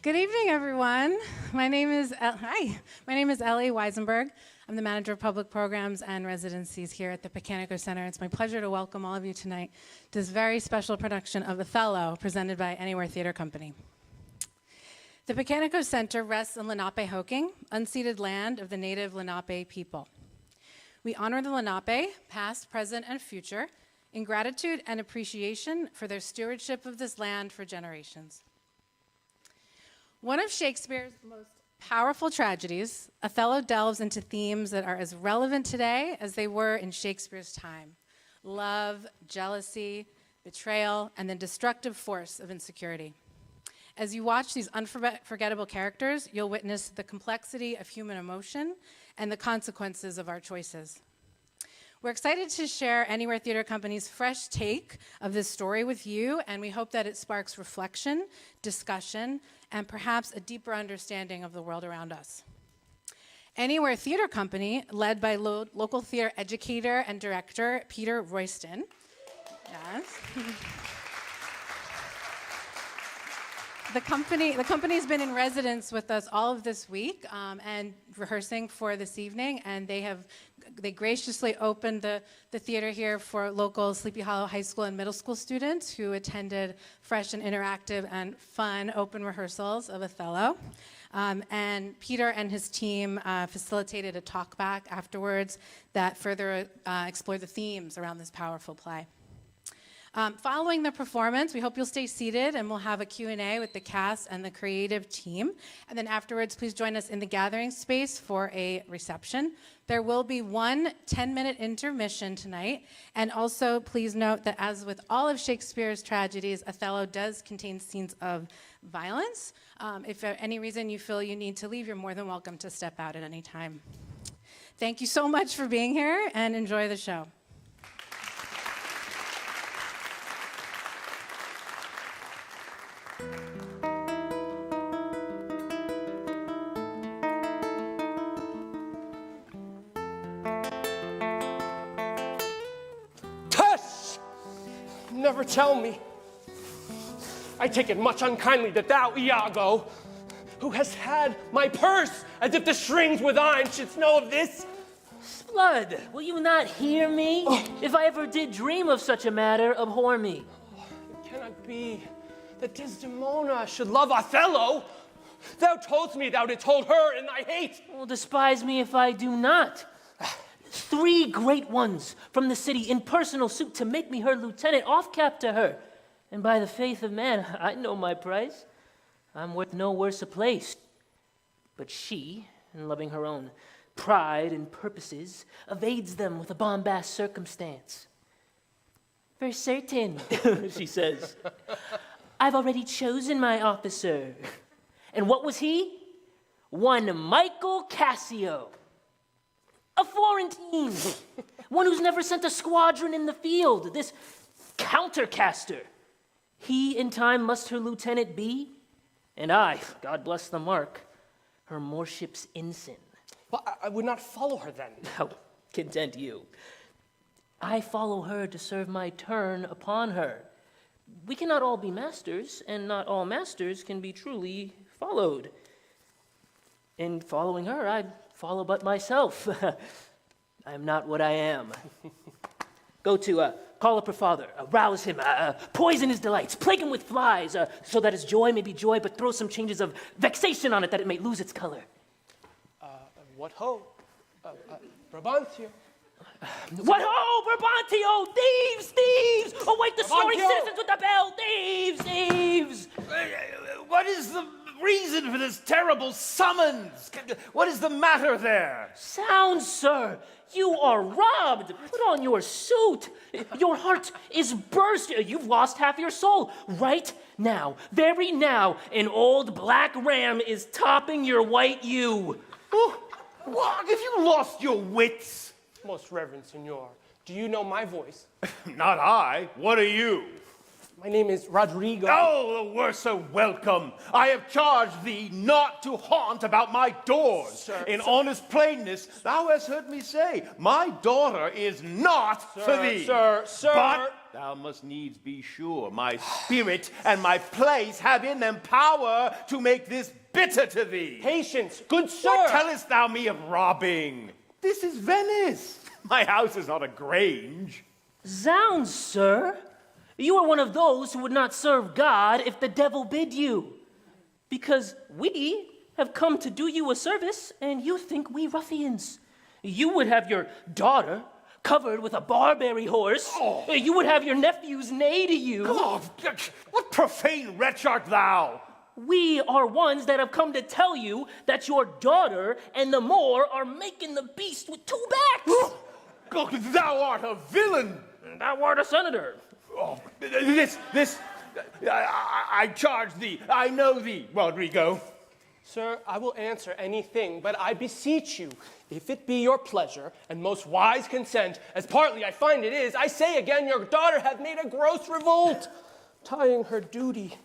Good evening, everyone. My name is Ellie Weisenberg. I'm the Manager of Public Programs and Residencies here at the Pecanico Center. It's my pleasure to welcome all of you tonight to this very special production of Othello, presented by Anywhere Theater Company. The Pecanico Center rests in Lenape-Hoking, unceded land of the native Lenape people. We honor the Lenape, past, present, and future, in gratitude and appreciation for their stewardship of this land for generations. One of Shakespeare's most powerful tragedies, Othello delves into themes that are as relevant today as they were in Shakespeare's time: love, jealousy, betrayal, and the destructive force of insecurity. As you watch these unforgettable characters, you'll witness the complexity of human emotion and the consequences of our choices. We're excited to share Anywhere Theater Company's fresh take of this story with you, and we hope that it sparks reflection, discussion, and perhaps a deeper understanding of the world around us. Anywhere Theater Company, led by local theater educator and director Peter Royston. Yes. The company's been in residence with us all of this week and rehearsing for this evening, and they graciously opened the theater here for local Sleepy Hollow High School and middle school students who attended fresh and interactive and fun open rehearsals of Othello. And Peter and his team facilitated a talk back afterwards that further explored the themes around this powerful play. Following the performance, we hope you'll stay seated and we'll have a Q&A with the cast and the creative team. And then afterwards, please join us in the gathering space for a reception. There will be one 10-minute intermission tonight. And also, please note that as with all of Shakespeare's tragedies, Othello does contain scenes of violence. If for any reason you feel you need to leave, you're more than welcome to step out at any time. Thank you so much for being here and enjoy the show. Never tell me. I take it much unkindly that thou, Iago, who hast had my purse as if the strings with thine, shouldst know of this. Blood, will you not hear me? Oh. If I ever did dream of such a matter, abhor me. Oh, it cannot be that Desdemona should love Othello. Thou toldst me thou didst hold her in thy hate. Well, despise me if I do not. 3 great ones from the city in personal suit to make me her lieutenant, off cap to her. And by the faith of man, I know my price. I'm worth no worse a place. But she, in loving her own pride and purposes, evades them with a bombast circumstance. For certain, she says, I've already chosen my officer. And what was he? One Michael Cassio. A Florentine, one who's never sent a squadron in the field, this countercaster. He in time must her lieutenant be, and I, God bless the mark, her moreship's ensign. Well, I would not follow her then. Oh, content you. I follow her to serve my turn upon her. We cannot all be masters, and not all masters can be truly followed. In following her, I follow but myself. I am not what I am. Go to call up her father, rouse him, poison his delights, plague him with flies, so that his joy may be joy, but throw some changes of vexation on it that it may lose its color. What ho? Brabantio. What ho, Brabantio! Thieves, thieves! Awake the snoring citizens with the bell! Thieves, thieves! What is the reason for this terrible summons? What is the matter there? Sound, sir. You are robbed. Put on your suit. Your heart is burst. You've lost half your soul. Right now, very now, an old black ram is topping your white ewe. Oh, what? Have you lost your wits? Most reverend Signor, do you know my voice? Not I. What are you? My name is Rodrigo. Oh, the worse a welcome. I have charged thee not to haunt about my doors. Sir, in honest plainness, thou hast heard me say, my daughter is not for thee. Sir. But Thou must needs be sure my spirit and my place have in them power to make this bitter to thee. Patience, good sir. What tellest thou me of robbing? This is Venice. My house is not a grange. Zounds, sir. You are one of those who would not serve God if the devil bid you. Because we have come to do you a service, and you think we ruffians. You would have your daughter covered with a barberry horse. Oh. You would have your nephews neigh to you. God, what profane wretch art thou? We are ones that have come to tell you that your daughter and the Moor are making the beast with two backs. God, thou art a villain. Thou art a senator. Oh, I charge thee. I know thee, Rodrigo. Sir, I will answer anything, but I beseech you, if it be your pleasure and most wise consent, as partly I find it is, I say again, your daughter hath made a gross revolt, tying her duty,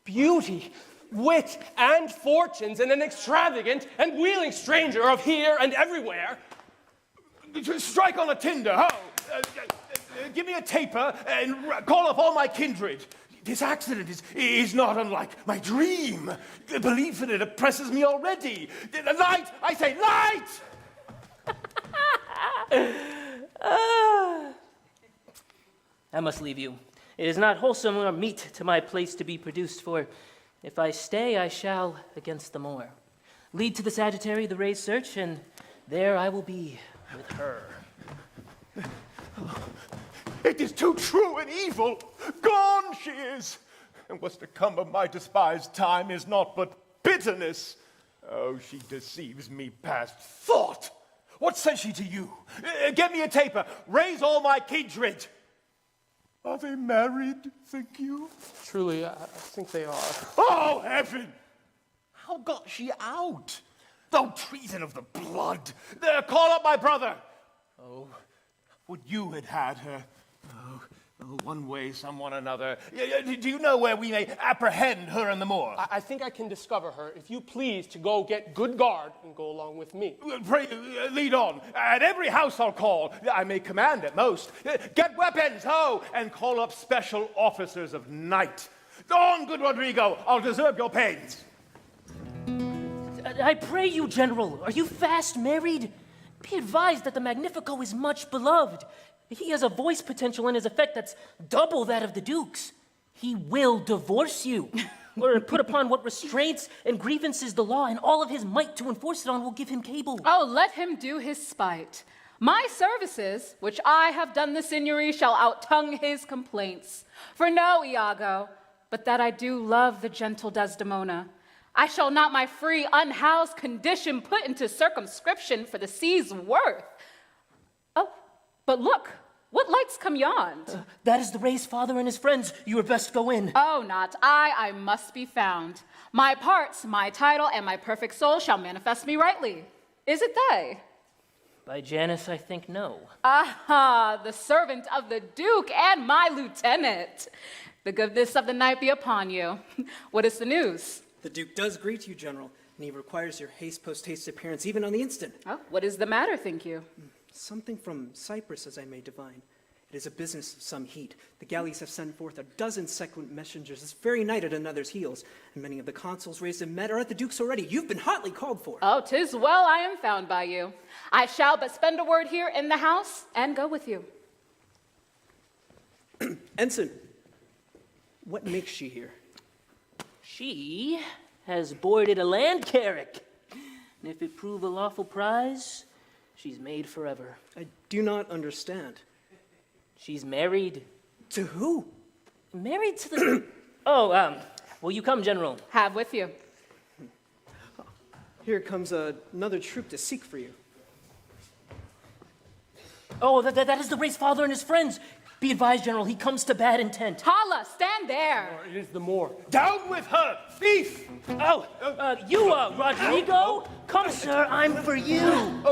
beauty, wit, and fortunes in an extravagant and wheeling stranger of here and everywhere. Strike on a tinder, ho! Give me a taper and call up all my kindred. This accident is not unlike my dream. The belief in it oppresses me already. Light! I say, light! I must leave you. It is not wholesome or meet to my place to be produced, for if I stay, I shall against the Moor. Lead to the Sagittary the raised search, and there I will be with her. It is too true and evil. Gone she is. And what's to come of my despised time is not but bitterness. Oh, she deceives me past thought. What says she to you? Get me a taper. Raise all my kindred. Are they married, think you? Truly, I think they are. Oh, heaven! How got she out? Thou treason of the blood. There, call up my brother. Oh, would you had had her. Oh, one way, someone another. Do you know where we may apprehend her and the Moor? I think I can discover her, if you please to go get good guard and go along with me. Pray, lead on. At every house I'll call. I may command at most. Get weapons, ho, and call up special officers of night. On, good Rodrigo, I'll deserve your pains. I pray you, General, are you fast married? Be advised that the Magnifico is much beloved. He has a voice potential in his effect that's double that of the Duke's. He will divorce you, or put upon what restraints and grievances the law and all of his might to enforce it on will give him cable. Oh, let him do his spite. My services, which I have done the Signory, shall outtongue his complaints. For know, Iago, but that I do love the gentle Desdemona. I shall not my free, unhoused condition put into circumscription for the sea's worth. Oh, but look, what lights come yond? That is the Ray's father and his friends. You had best go in. Oh, not I must be found. My parts, my title, and my perfect soul shall manifest me rightly. Is it they? By Janus, I think no. Aha, the servant of the Duke and my lieutenant. The goodness of the night be upon you. What is the news? The Duke does greet you, General, and he requires your haste post-haste appearance even on the instant. Oh, what is the matter, think you? Something from Cyprus, as I may divine. It is a business of some heat. The galleys have sent forth 12 sequent messengers this very night at another's heels, and many of the consuls raised and met are at the Duke's already. You've been hotly called for. Oh, 'tis well I am found by you. I shall but spend a word here in the house and go with you. Ensign, what makes she here? She has boarded a land carrack, and if it prove a lawful prize, she's made forever. I do not understand. She's married. To who? Married to the... will you come, General? Have with you. Here comes another troop to seek for you. Oh, that is the Ray's father and his friends. Be advised, General, he comes to bad intent. Hala, stand there. It is the Moor. Down with her, thief! Rodrigo? Come, sir, I'm for you.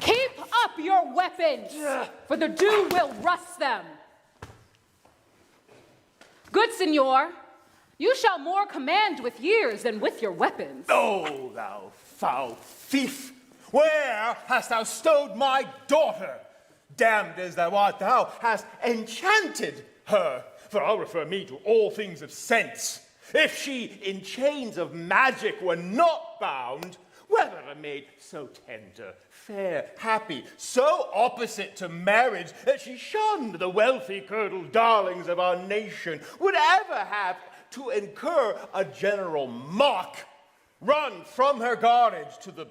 Keep up your weapons, for the dew will rust them. Good senor, You shall more command with years than with your weapons. O thou foul thief! Where hast thou stowed my daughter? Damned as thou art, thou hast enchanted her. For I'll refer me to all things of sense. If she in chains of magic were not bound, whether a maid so tender, fair, happy, so opposite to marriage that she shunned the wealthy curdled darlings of our nation, would ever have to incur a general mock, run from her guardage to the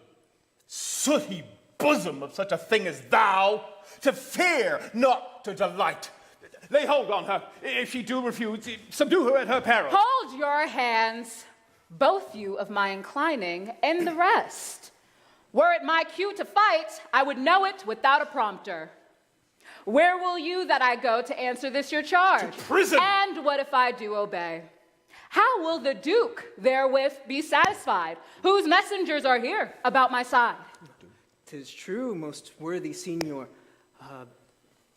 sooty bosom of such a thing as thou, to fear, not to delight. Lay hold on her. If she do refuse, subdue her at her peril. Hold your hands, both you of my inclining and the rest. Were it my cue to fight, I would know it without a prompter. Where will you that I go to answer this your charge? To prison. And what if I do obey? How will the Duke therewith be satisfied, whose messengers are here about my side? 'Tis true, most worthy Signor.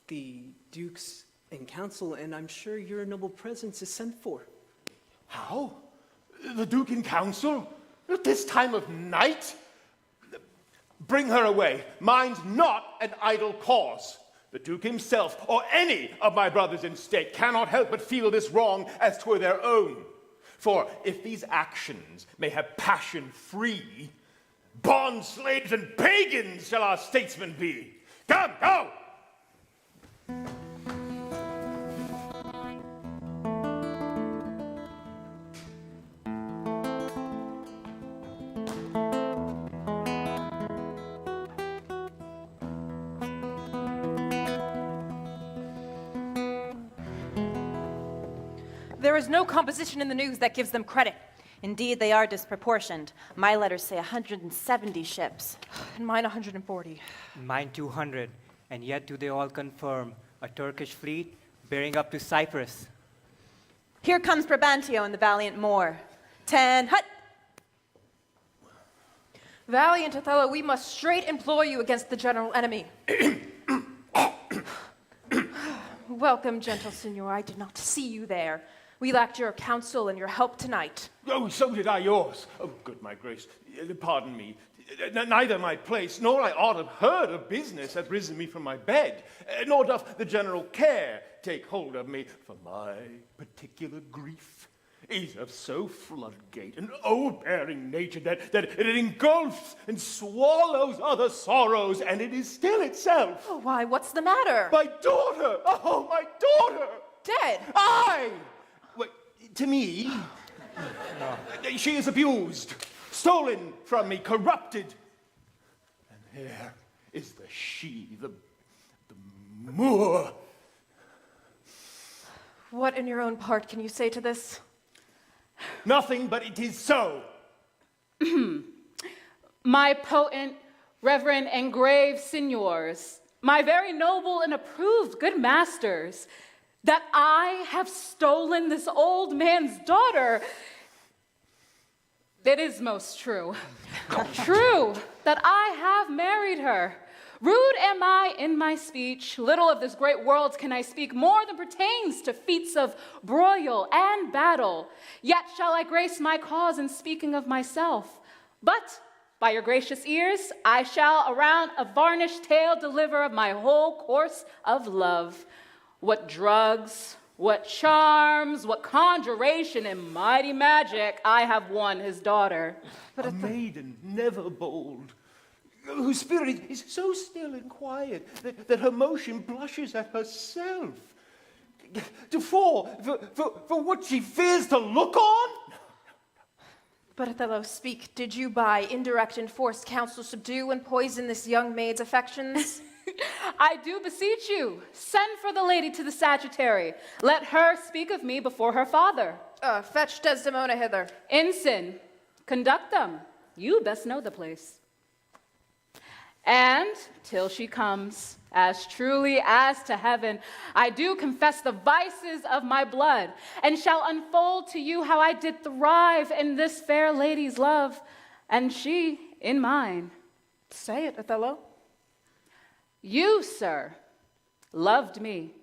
The Duke's in council, and I'm sure your noble presence is sent for. How? The Duke in council? At this time of night? Bring her away. Mine's not an idle cause. The Duke himself, or any of my brothers in state, cannot help but feel this wrong as 'twere their own. For if these actions may have passion free, bond slaves and pagans shall our statesmen be. Come, go! There is no composition in the news that gives them credit. Indeed, they are disproportioned. My letters say 170 ships. And mine 140. Mine 200, and yet do they all confirm a Turkish fleet bearing up to Cyprus. Here comes Brabantio and the valiant Moor. 10, hut! Valiant Othello, we must straight employ you against the general enemy. Welcome, gentle Signor. I did not see you there. We lacked your counsel and your help tonight. Oh, so did I yours. Oh, good, my grace. Pardon me. Neither my place nor I ought have heard of business hath risen me from my bed, nor doth the general care take hold of me, for my particular grief is of so floodgate and overbearing nature that it engulfs and swallows other sorrows, and it is still itself. Oh, why, what's the matter? My daughter! Oh, my daughter! Dead. Aye! Wait, to me, she is abused, stolen from me, corrupted. And there is the she, the Moor. What in your own part can you say to this? Nothing, but it is so. My potent, reverend, and grave signors, my very noble and approved good masters, that I have stolen this old man's daughter, it is most true. True that I have married her. Rude am I in my speech. Little of this great world can I speak, more than pertains to feats of broil and battle. Yet shall I grace my cause in speaking of myself. But by your gracious ears, I shall around a varnished tale deliver of my whole course of love. What drugs, what charms, what conjuration and mighty magic I have won his daughter. But a maiden never bold, whose spirit is so still and quiet that her motion blushes at herself. To fall for what she fears to look on? But Othello, speak. Did you by indirect and forced counsel subdue and poison this young maid's affections? I do beseech you, send for the lady to the sagittary. Let her speak of me before her father. Fetch Desdemona hither. Ensign, conduct them. You best know the place. And till she comes, as truly as to heaven, I do confess the vices of my blood, and shall unfold to you how I did thrive in this fair lady's love, and she in mine. Say it, Othello. You, sir, loved me,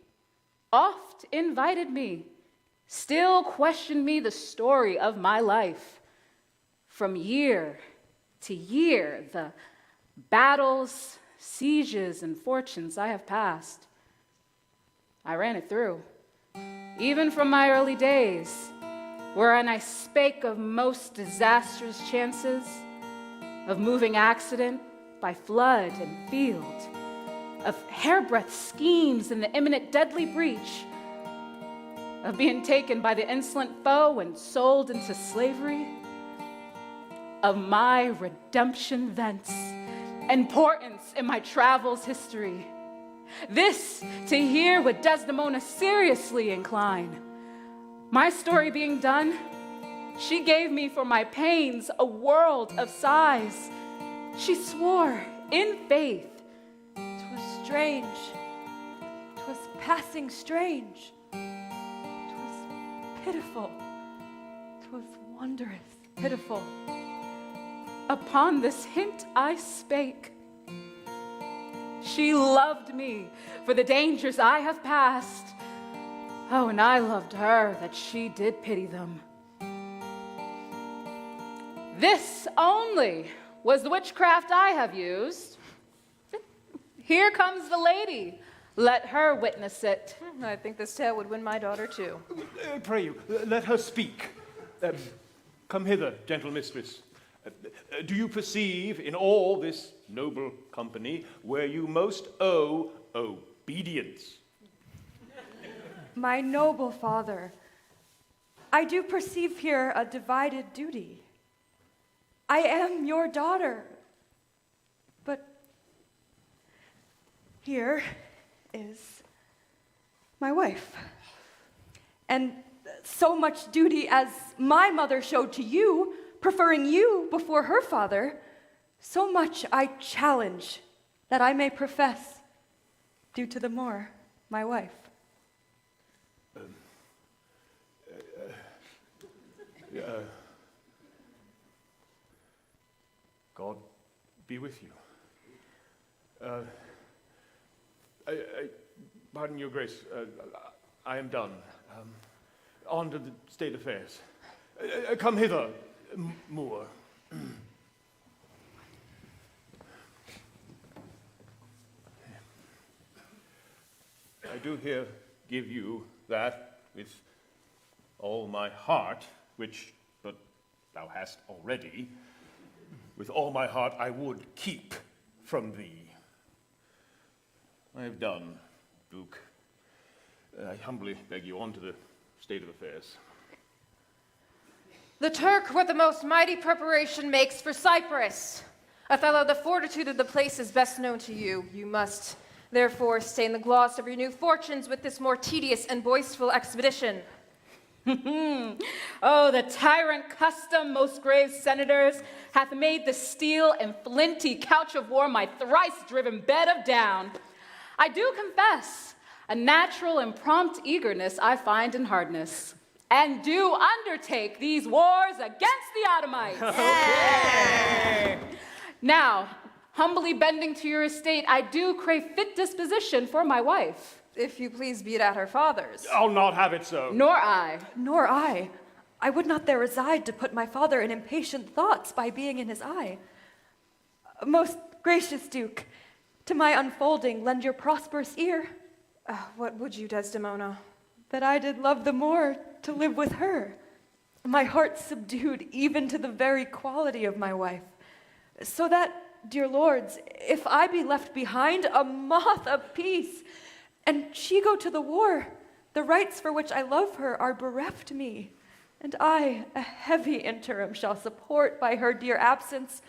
oft invited me, still questioned me the story of my life. From year to year, the battles, sieges, and fortunes I have passed, I ran it through. Even from my early days, wherein I spake of most disastrous chances, of moving accident by flood and field, of hairbreadth schemes in the imminent deadly breach, of being taken by the insolent foe and sold into slavery, of my redemption thence, importance in my travels history. This to hear would Desdemona seriously incline. My story being done, she gave me for my pains a world of sighs. She swore in faith. 'Twas strange, 'twas passing strange, 'twas pitiful, 'twas wondrous pitiful. Upon this hint I spake. She loved me for the dangers I have passed. Oh, and I loved her that she did pity them. This only was the witchcraft I have used. Here comes the lady. Let her witness it. I think this tale would win my daughter too. Pray you, let her speak. Come hither, gentle mistress. Do you perceive in all this noble company where you most owe obedience? My noble father, I do perceive here a divided duty. I am your daughter, but here is my wife. And so much duty as my mother showed to you, preferring you before her father, so much I challenge that I may profess, due to the more, my wife. God be with you. Pardon your grace, I am done. On to the state affairs. Come hither, Moore. I do here give you that with all my heart, which, but thou hast already, with all my heart I would keep from thee. I have done, Duke. I humbly beg you on to the state of affairs. The Turk with the most mighty preparation makes for Cyprus. Othello, the fortitude of the place is best known to you. You must, therefore, stain the gloss of your new fortunes with this more tedious and boastful expedition. Oh, the tyrant custom, most grave senators, hath made the steel and flinty couch of war my thrice-driven bed of down. I do confess, a natural and prompt eagerness I find in hardness, and do undertake these wars against the Ottomites. Now, humbly bending to your estate, I do crave fit disposition for my wife. If you please be it at her father's. I'll not have it so. Nor I. Nor I. I would not there reside to put my father in impatient thoughts by being in his eye. Most gracious Duke, to my unfolding lend your prosperous ear. What would you, Desdemona? That I did love the more to live with her. My heart subdued even to the very quality of my wife. So that, dear lords, if I be left behind, a moth of peace, and she go to the war, the rights for which I love her are bereft me, and I, a heavy interim, shall support by her dear absence.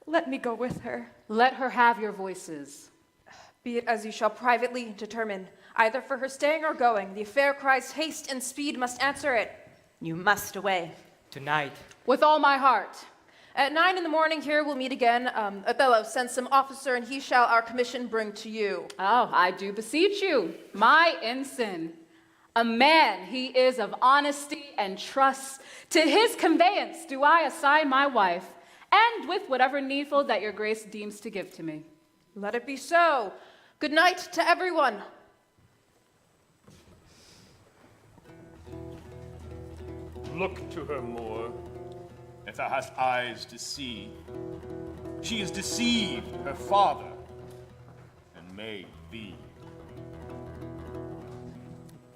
Let me go with her. Let her have your voices. Be it as you shall privately determine, either for her staying or going. The affair cries haste and speed must answer it. You must away. Tonight, With all my heart. At 9 in the morning here we'll meet again. Othello, send some officer, and he shall our commission bring to you. Oh, I do beseech you, my ensign. A man he is of honesty and trust. To his conveyance do I assign my wife, and with whatever needful that your grace deems to give to me. Let it be so. Good night to everyone. look to her more, if thou hast eyes to see. She has deceived her father, and made thee.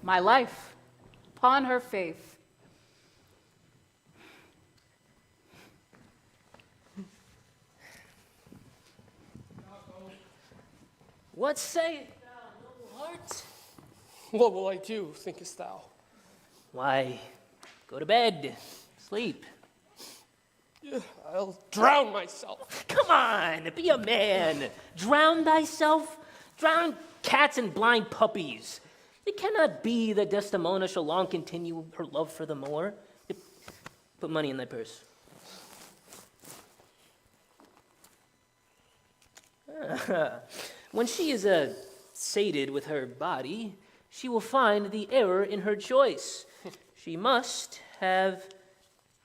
My life upon her faith. What sayest thou, noble heart? What will I do, thinkest thou? Why, go to bed, sleep. I'll drown myself. Come on, be a man. Drown thyself? Drown cats and blind puppies. It cannot be that Desdemona shall long continue her love for the Moor. Put money in thy purse. When she is sated with her body, she will find the error in her choice. She must have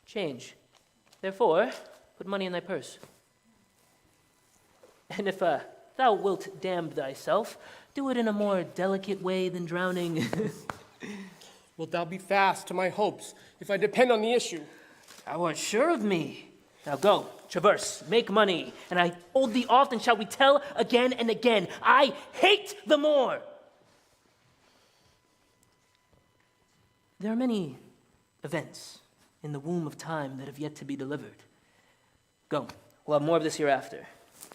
change. Therefore, put money in thy purse. And if thou wilt damn thyself, do it in a more delicate way than drowning. Wilt thou be fast to my hopes if I depend on the issue? Thou art sure of me. Now go, traverse, make money, and I hold thee often shall we tell again and again, I hate the Moor. There are many events in the womb of time that have yet to be delivered. Go, we'll have more of this hereafter.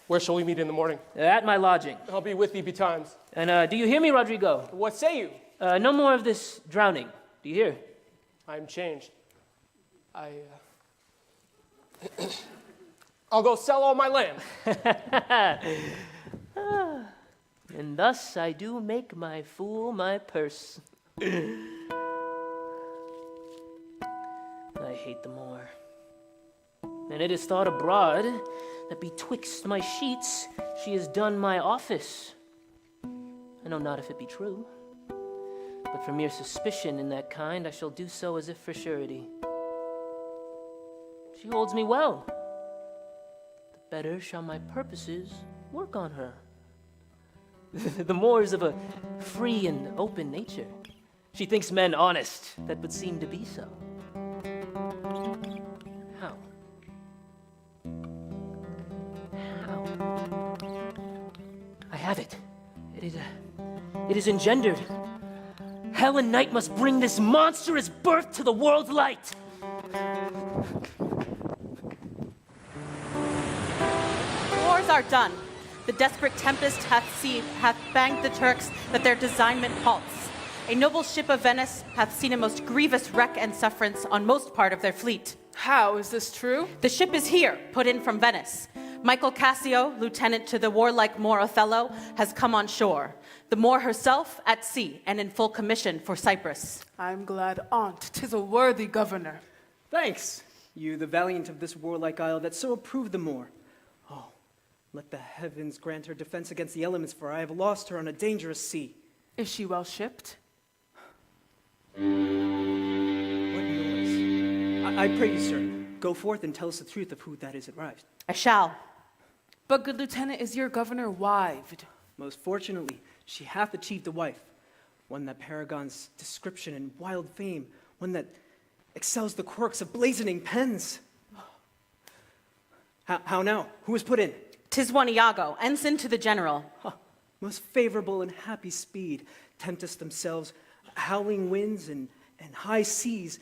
Where shall we meet in the morning? At my lodging. I'll be with thee betimes. And do you hear me, Rodrigo? What say you? No more of this drowning. Do you hear? I am changed. I'll go sell all my land. And thus I do make my fool my purse. I hate the Moor. And it is thought abroad that betwixt my sheets she has done my office. I know not if it be true, but for mere suspicion in that kind I shall do so as if for surety. She holds me well. The better shall my purposes work on her. The Moor is of a free and open nature. She thinks men honest that would seem to be so. How? I have it. It is engendered. Hell and night must bring this monstrous birth to the world's light. Wars are done. The desperate tempest hath banged the Turks that their designment halts. A noble ship of Venice hath seen a most grievous wreck and sufferance on most part of their fleet. How is this true? The ship is here, put in from Venice. Michael Cassio, lieutenant to the warlike Moor Othello, has come on shore. The Moor herself at sea and in full commission for Cyprus. I'm glad on't. 'Tis a worthy governor. Thanks, you the valiant of this warlike isle that so approved the Moor. Oh, let the heavens grant her defense against the elements, for I have lost her on a dangerous sea. Is she well shipped? What noise? I pray you, sir, go forth and tell us the truth of who that is arrived. I shall. But, good lieutenant, is your governor wived? Most fortunately, she hath achieved a wife, one that paragons description and wild fame, one that excels the quirks of blazoning pens. How now? Who is put in? 'Tis one Iago, ensign to the general. Most favorable and happy speed, tempest themselves, howling winds and high seas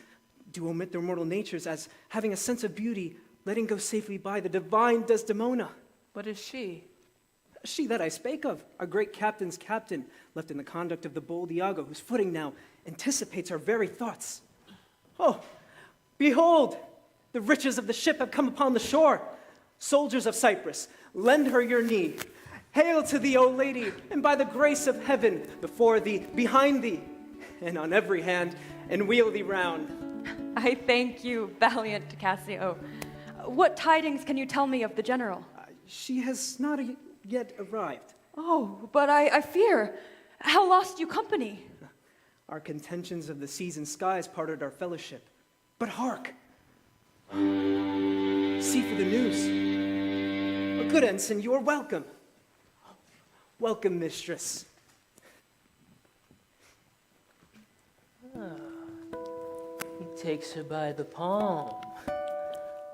do omit their mortal natures, as having a sense of beauty, letting go safely by the divine Desdemona. What is she? She that I spake of, our great captain's captain, left in the conduct of the bold Iago, whose footing now anticipates our very thoughts. Oh, behold, the riches of the ship have come upon the shore. Soldiers of Cyprus, lend her your knee. Hail to thee, O lady, and by the grace of heaven, before thee, behind thee, and on every hand, and wheel thee round. I thank you, valiant Cassio. What tidings can you tell me of the general? She has not yet arrived. Oh, but I fear. How lost you company? Our contentions of the seas and skies parted our fellowship. But hark! See for the news. A good ensign, you are welcome. Welcome, mistress. takes her by the palm.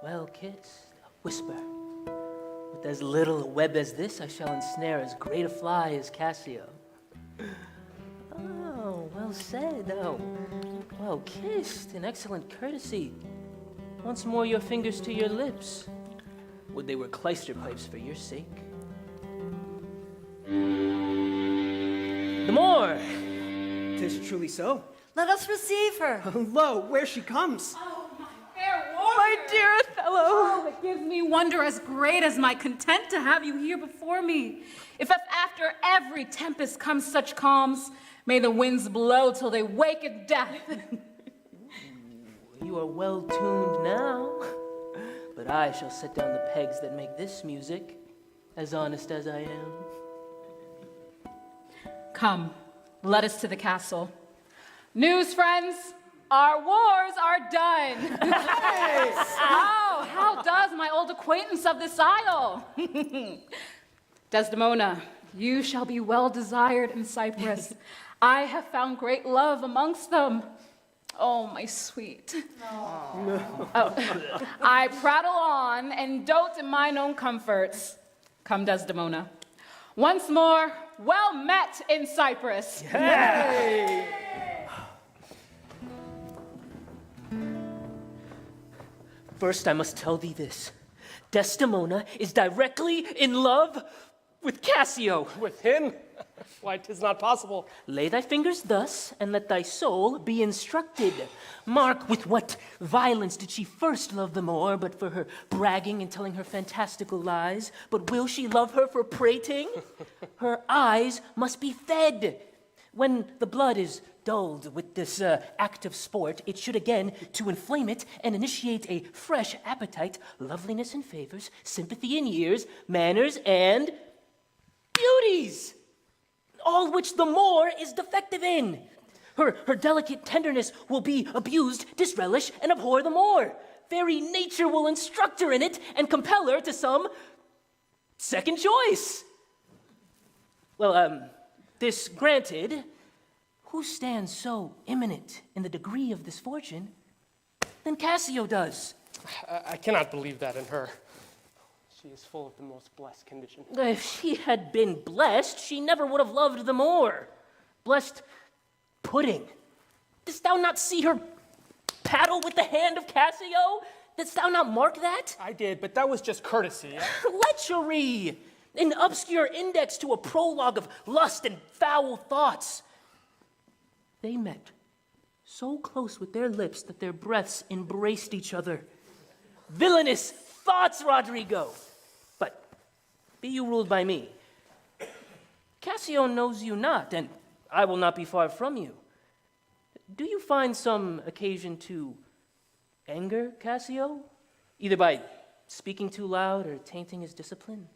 Well kissed, whisper. With as little a web as this, I shall ensnare as great a fly as Cassio. Oh, well said. Oh, well kissed, in excellent courtesy. Once more your fingers to your lips. Would they were clyster pipes for your sake. The more. 'Tis truly so. Let us receive her. Lo, where she comes. My dear Othello, oh, it gives me wonder as great as my content to have you here before me. If after every tempest comes such calms, may the winds blow till they wake at death. You are well tuned now, but I shall set down the pegs that make this music, as honest as I am. Come, let us to the castle. News, friends, our wars are done. Oh, how does my old acquaintance of this isle? Desdemona, you shall be well desired in Cyprus. I have found great love amongst them. Oh, my sweet. Oh, I prattle on and dote in mine own comforts. Come, Desdemona. Once more, well met in Cyprus. Yay! First, I must tell thee this. Desdemona is directly in love with Cassio. With him? Why, 'tis not possible. Lay thy fingers thus, and let thy soul be instructed. Mark with what violence did she first love the Moor, but for her bragging and telling her fantastical lies? But will she love her for prating? Her eyes must be fed. When the blood is dulled with this act of sport, it should again, to inflame it and initiate a fresh appetite, loveliness and favors, sympathy in years, manners, and beauties, all which the Moor is defective in. Her delicate tenderness will be abused, disrelish, and abhor the Moor. Very nature will instruct her in it and compel her to some second choice. Well, this granted, who stands so eminent in the degree of this fortune than Cassio does? I cannot believe that in her. She is full of the most blessed condition. If she had been blessed, she never would have loved the Moor. Blessed pudding. Didst thou not see her paddle with the hand of Cassio? Didst thou not mark that? I did, but that was just courtesy. Lechery! An obscure index to a prologue of lust and foul thoughts. They met so close with their lips that their breaths embraced each other. Villainous thoughts, Rodrigo! But be you ruled by me. Cassio knows you not, and I will not be far from you. Do you find some occasion to anger Cassio, either by speaking too loud or tainting his discipline?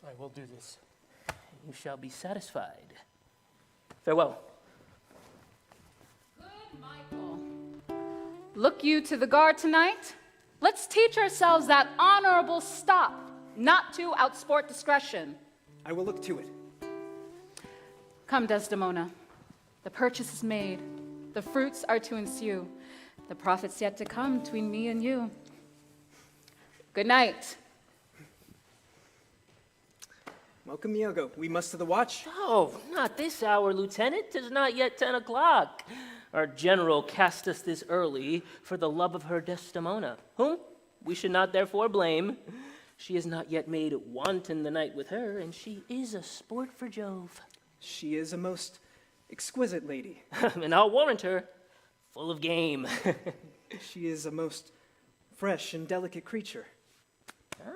I will do this. You shall be satisfied. Farewell. Michael, look you to the guard tonight? Let's teach ourselves that honorable stop, not to outsport discretion. I will look to it. Come, Desdemona. The purchase is made. The fruits are to ensue. The profit's yet to come between me and you. Good night. Welcome, Iago. We must to the watch. Oh, not this hour, Lieutenant. 'Tis not yet 10 o'clock. Our general cast us this early for the love of her Desdemona, whom we should not therefore blame. She is not yet made wanton the night with her, and she is a sport for Jove. She is a most exquisite lady. And I'll warrant her, full of game. She is a most fresh and delicate creature.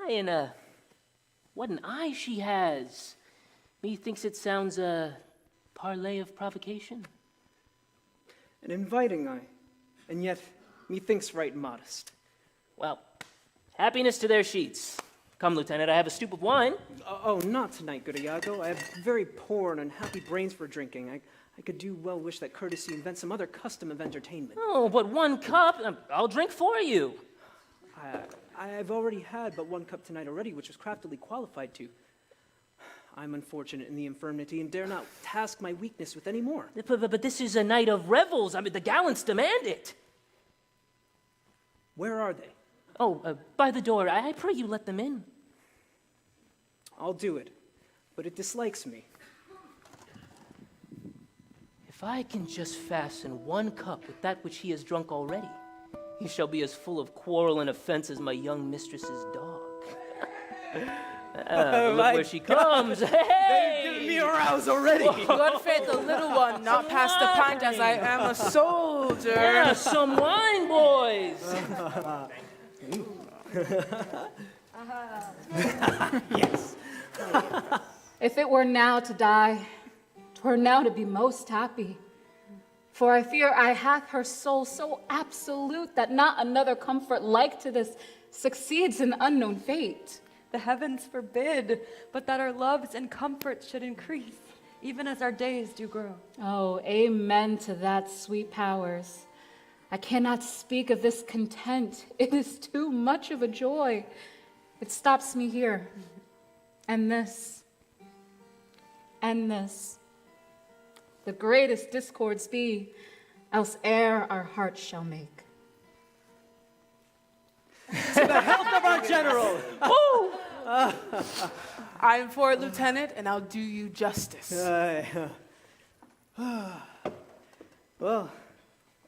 Aye, and what an eye she has. Methinks it sounds a parley of provocation. An inviting eye, and yet methinks right modest. Well, happiness to their sheets. Come, Lieutenant, I have a stoup of wine. Oh, not tonight, good Iago. I have very poor and unhappy brains for drinking. I could do well wish that courtesy invent some other custom of entertainment. Oh, but 1 cup, I'll drink for you. I've already had but 1 cup tonight already, which was craftily qualified to. I'm unfortunate in the infirmity and dare not task my weakness with any more. But this is a night of revels. I mean, the gallants demand it. Where are they? Oh, by the door. I pray you let them in. I'll do it, but it dislikes me. If I can just fasten one cup with that which he has drunk already, he shall be as full of quarrel and offense as my young mistress's dog. Look where she comes. Hey! Give me a rouse already. Good faith, the little one, not past the pint as I am a soldier. Yeah, some wine, boys. Yes. If it were now to die, 'twere now to be most happy. For I fear I hath her soul so absolute that not another comfort like to this succeeds an unknown fate. The heavens forbid, but that our loves and comforts should increase, even as our days do grow. Oh, amen to that, sweet powers. I cannot speak of this content. It is too much of a joy. It stops me here. And this. And this. The greatest discords be, else e'er our hearts shall make. To the health of our general. I'm for it, Lieutenant, and I'll do you justice. Well,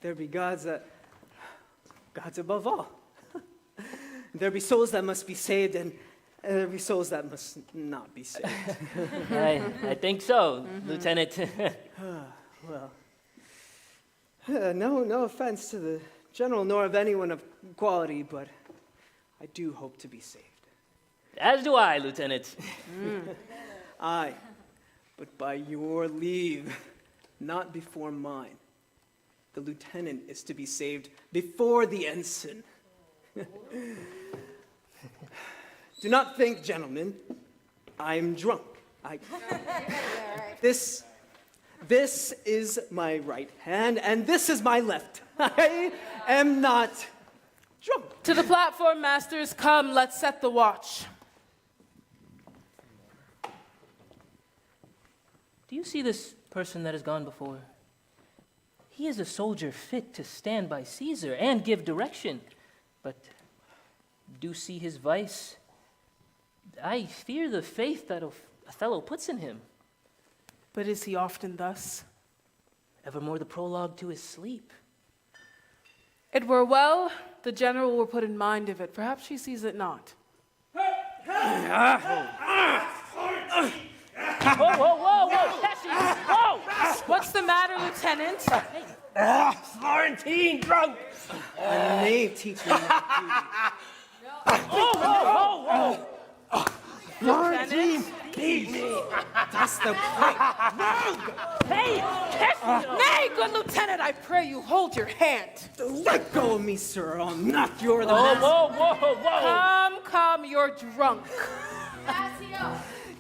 there be gods above all. There be souls that must be saved, and there be souls that must not be saved. I think so, Lieutenant. Well, no offense to the general nor of anyone of quality, but I do hope to be saved. As do I, Lieutenant. Aye, but by your leave, not before mine. The lieutenant is to be saved before the ensign. Do not think, gentlemen, I'm drunk. This is my right hand, and this is my left. I am not drunk. To the platform, masters, come, let's set the watch. Do you see this person that has gone before? He is a soldier fit to stand by Caesar and give direction. But do see his vice. I fear the faith that Othello puts in him. But is he often thus? Evermore the prologue to his sleep. It were well the general were put in mind of it. Perhaps he sees it not. Whoa, Cassie! Whoa! What's the matter, Lieutenant? Florentine drunk! A knave teach me not Whoa! Florentine beat me. That's the point. Hey, Cassie! Nay, good Lieutenant, I pray you hold your hand. Let go of me, sir. I'll knock you over the Whoa! Come, you're drunk.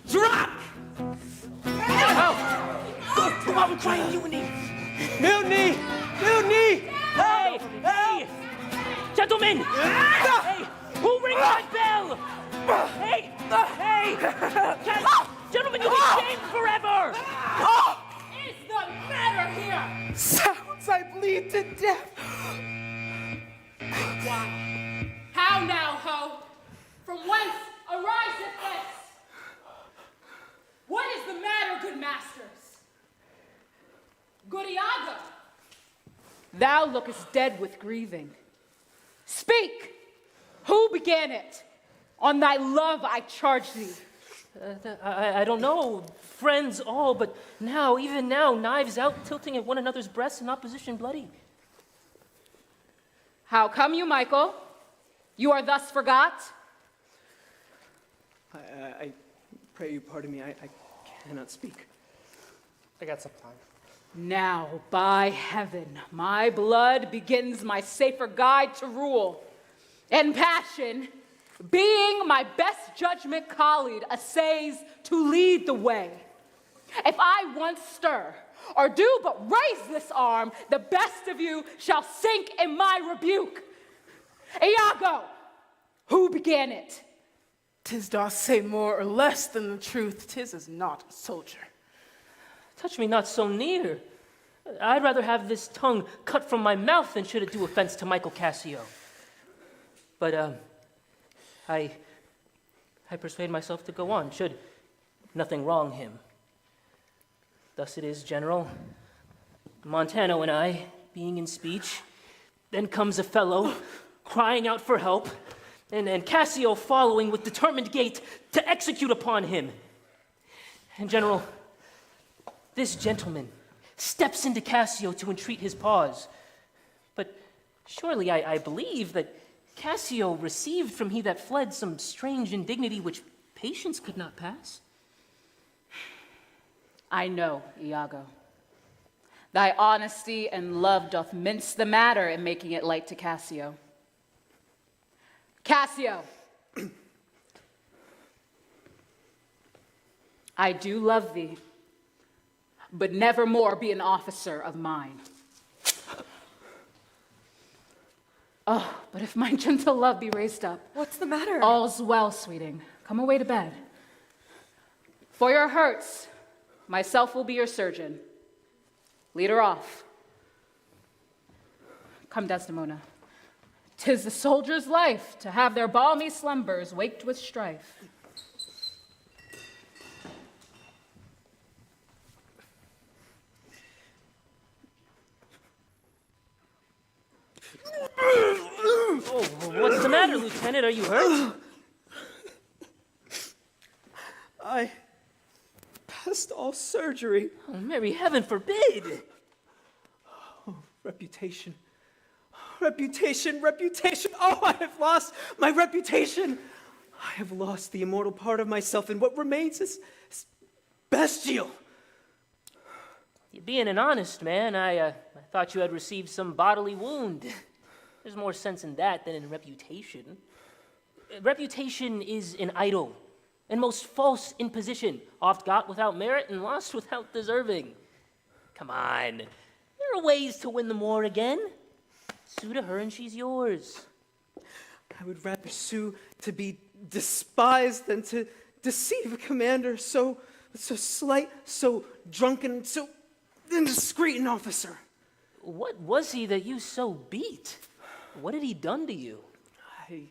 Drop! Come on, we're trying mutiny! Mutiny! Mutiny! Hey! Gentlemen! Hey! Who rings my bell? Hey! Gentlemen, you'll be shamed forever! Is the matter here? Sounds I bleed to death. Why? How now, ho? From whence ariseth this? What is the matter, good masters? Good Iago? Thou lookest dead with grieving. Speak! Who began it? On thy love I charge thee. I don't know, friends all, but now, even now, knives out, tilting at one another's breasts in opposition bloody. How come you, Michael? You are thus forgot? I pray you pardon me. I cannot speak. I got some time. Now, by heaven, my blood begins my safer guide to rule. And passion, being my best judgment colleague, essays to lead the way. If I once stir, or do but raise this arm, the best of you shall sink in my rebuke. Iago, who began it? 'Tis doth say more or less than the truth. 'Tis is not a soldier. Touch me not so near. I'd rather have this tongue cut from my mouth than should it do offense to Michael Cassio. But I persuade myself to go on, should nothing wrong him. Thus it is, General. Montano and I, being in speech, then comes Othello, crying out for help, and Cassio following with determined gait to execute upon him. And General, this gentleman steps into Cassio to entreat his pause. But surely I believe that Cassio received from he that fled some strange indignity which patience could not pass. I know, Iago. Thy honesty and love doth mince the matter in making it light to Cassio. Cassio! I do love thee, but never more be an officer of mine. Oh, but if my gentle love be raised up. What's the matter? All's well, sweeting. Come away to bed. For your hurts, myself will be your surgeon. Lead her off. Come, Desdemona. 'Tis the soldier's life to have their balmy slumbers waked with strife. Oh, what's the matter, Lieutenant? Are you hurt? I passed all surgery. Oh, Mary, heaven forbid! Reputation. Reputation, reputation. Oh, I have lost my reputation. I have lost the immortal part of myself, and what remains is bestial. You being an honest man, I thought you had received some bodily wound. There's more sense in that than in reputation. Reputation is an idol, and most false imposition, oft got without merit and lost without deserving. Come on, there are ways to win the Moor again. Sue to her and she's yours. I would rather sue to be despised than to deceive a commander so slight, so drunken, so indiscreet an officer. What was he that you so beat? What had he done to you? I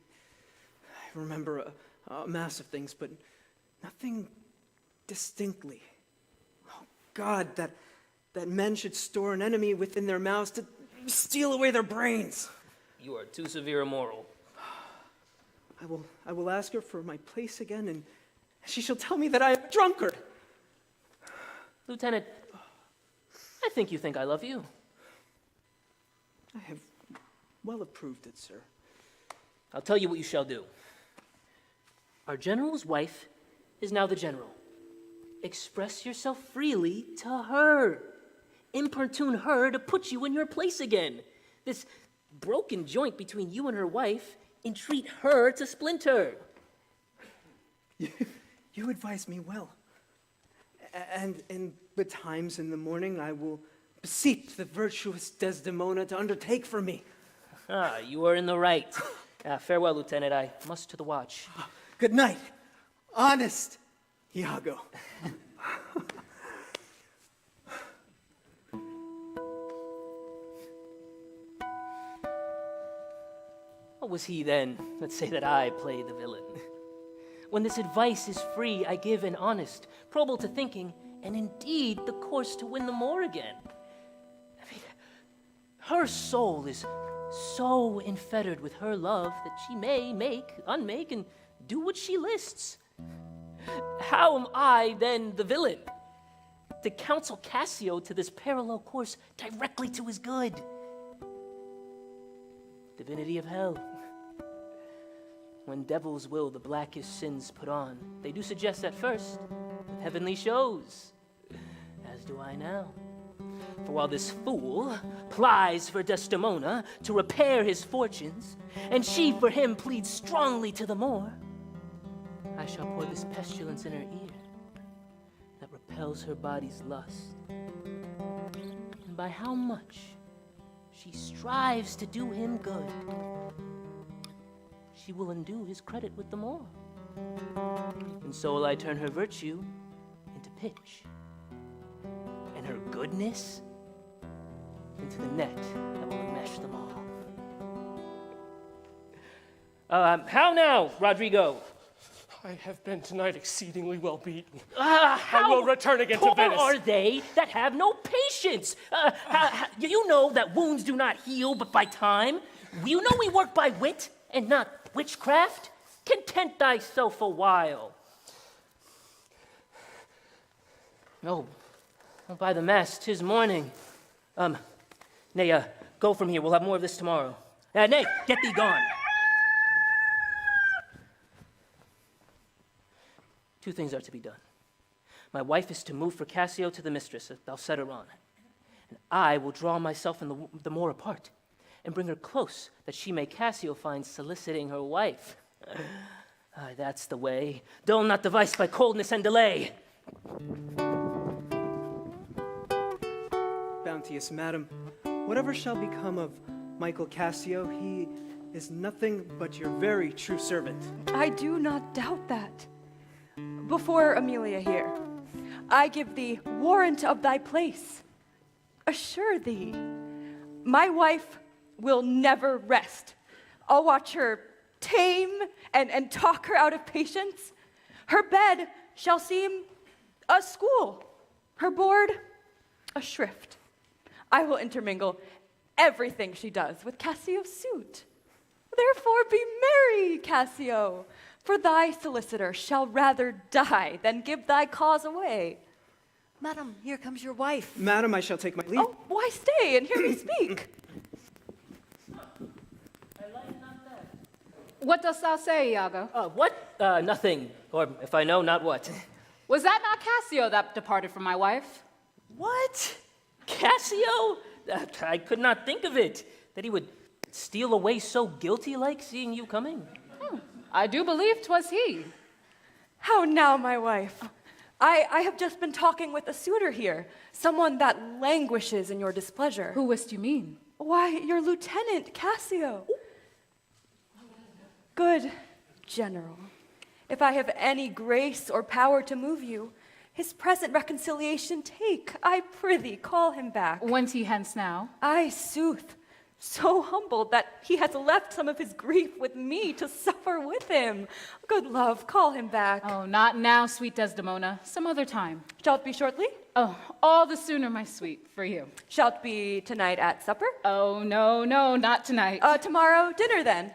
remember a mass of things, but nothing distinctly. Oh, God, that men should store an enemy within their mouths to steal away their brains. You are too severe a moral. I will ask her for my place again, and she shall tell me that I am a drunkard. Lieutenant, I think you think I love you. I have well approved it, sir. I'll tell you what you shall do. Our general's wife is now the general. Express yourself freely to her. Importune her to put you in your place again. This broken joint between you and her wife, entreat her to splinter. You advise me well. And in betimes in the morning, I will beseech the virtuous Desdemona to undertake for me. Ah, you are in the right. Farewell, Lieutenant. I must to the watch. Good night, honest Iago. What was he then? Let's say that I play the villain. When this advice is free, I give an honest, probable to thinking, and indeed the course to win the Moor again. I mean, her soul is so enfettered with her love that she may make, unmake, and do what she lists. How am I then the villain? To counsel Cassio to this parallel course directly to his good. Divinity of hell. When devils will the blackest sins put on, they do suggest at first with heavenly shows, as do I now. For while this fool plies for Desdemona to repair his fortunes, and she for him pleads strongly to the Moor, I shall pour this pestilence in her ear that repels her body's lust. And by how much she strives to do him good, she will undo his credit with the Moor. And so will I turn her virtue into pitch, and her goodness into the net that will enmesh them all. How now, Rodrigo? I have been tonight exceedingly well beaten. How I will return again to poor Venice. are they that have no patience? You know that wounds do not heal but by time. You know we work by wit and not witchcraft. Content thyself a while. Oh, by the mass, 'tis morning. Nay, go from here. We'll have more of this tomorrow. Nay, get thee gone. Two things are to be done. My wife is to move for Cassio to the mistress that thou set her on. And I will draw myself and the more apart and bring her close that she may Cassio find soliciting her wife. That's the way. Dull not device by coldness and delay. Bounteous madam, whatever shall become of Michael Cassio, he is nothing but your very true servant. I do not doubt that. Before Amelia here, I give thee warrant of thy place. Assure thee, my wife will never rest. I'll watch her tame and talk her out of patience. Her bed shall seem a school, her board a shrift. I will intermingle everything she does with Cassio's suit. Therefore be merry, Cassio, for thy solicitor shall rather die than give thy cause away. Madam, here comes your wife. Madam, I shall take my leave. Oh, why stay and hear me speak? What dost thou say, Iago? What? Nothing. Or if I know, not what. Was that not Cassio that departed from my wife? What? Cassio? I could not think of it. That he would steal away so guilty-like, seeing you coming. I do believe 'twas he. How now, my wife? I have just been talking with a suitor here, someone that languishes in your displeasure. Who wist you mean? Why, your lieutenant, Cassio. Good general, if I have any grace or power to move you, his present reconciliation take. I prithee, call him back. Whence he hence now? I sooth, so humbled that he has left some of his grief with me to suffer with him. Good love, call him back. Oh, not now, sweet Desdemona. Some other time. Shall it be shortly? Oh, all the sooner, my sweet, for you. Shall it be tonight at supper? Oh, no, not tonight. Tomorrow dinner then.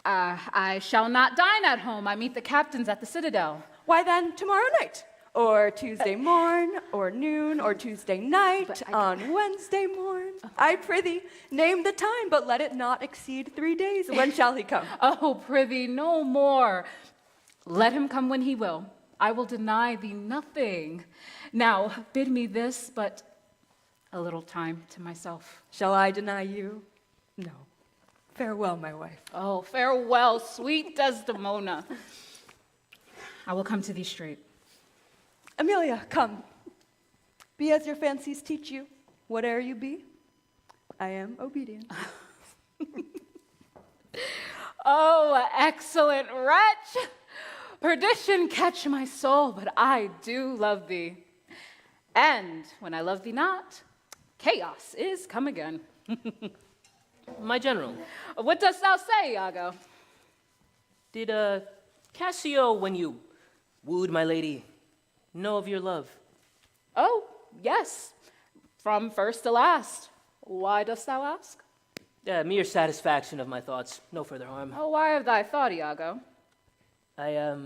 I shall not dine at home. I meet the captains at the Citadel. Why then, tomorrow night? Or Tuesday morn, or noon, or Tuesday night, on Wednesday morn. I prithee, name the time, but let it not exceed 3 days. When shall he come? Oh, prithee, no more. Let him come when he will. I will deny thee nothing. Now, bid me this, but a little time to myself. Shall I deny you? No. Farewell, my wife. Oh, farewell, sweet Desdemona. I will come to thee straight. Amelia, come. Be as your fancies teach you. Whate'er you be, I am obedient. Oh, excellent wretch! Perdition catch my soul, but I do love thee. And when I love thee not, chaos is come again. My general. What dost thou say, Iago? Did Cassio, when you wooed my lady, know of your love? Oh, yes, from first to last. Why dost thou ask? Mere satisfaction of my thoughts, no further harm. Oh, why of thy thought, Iago? I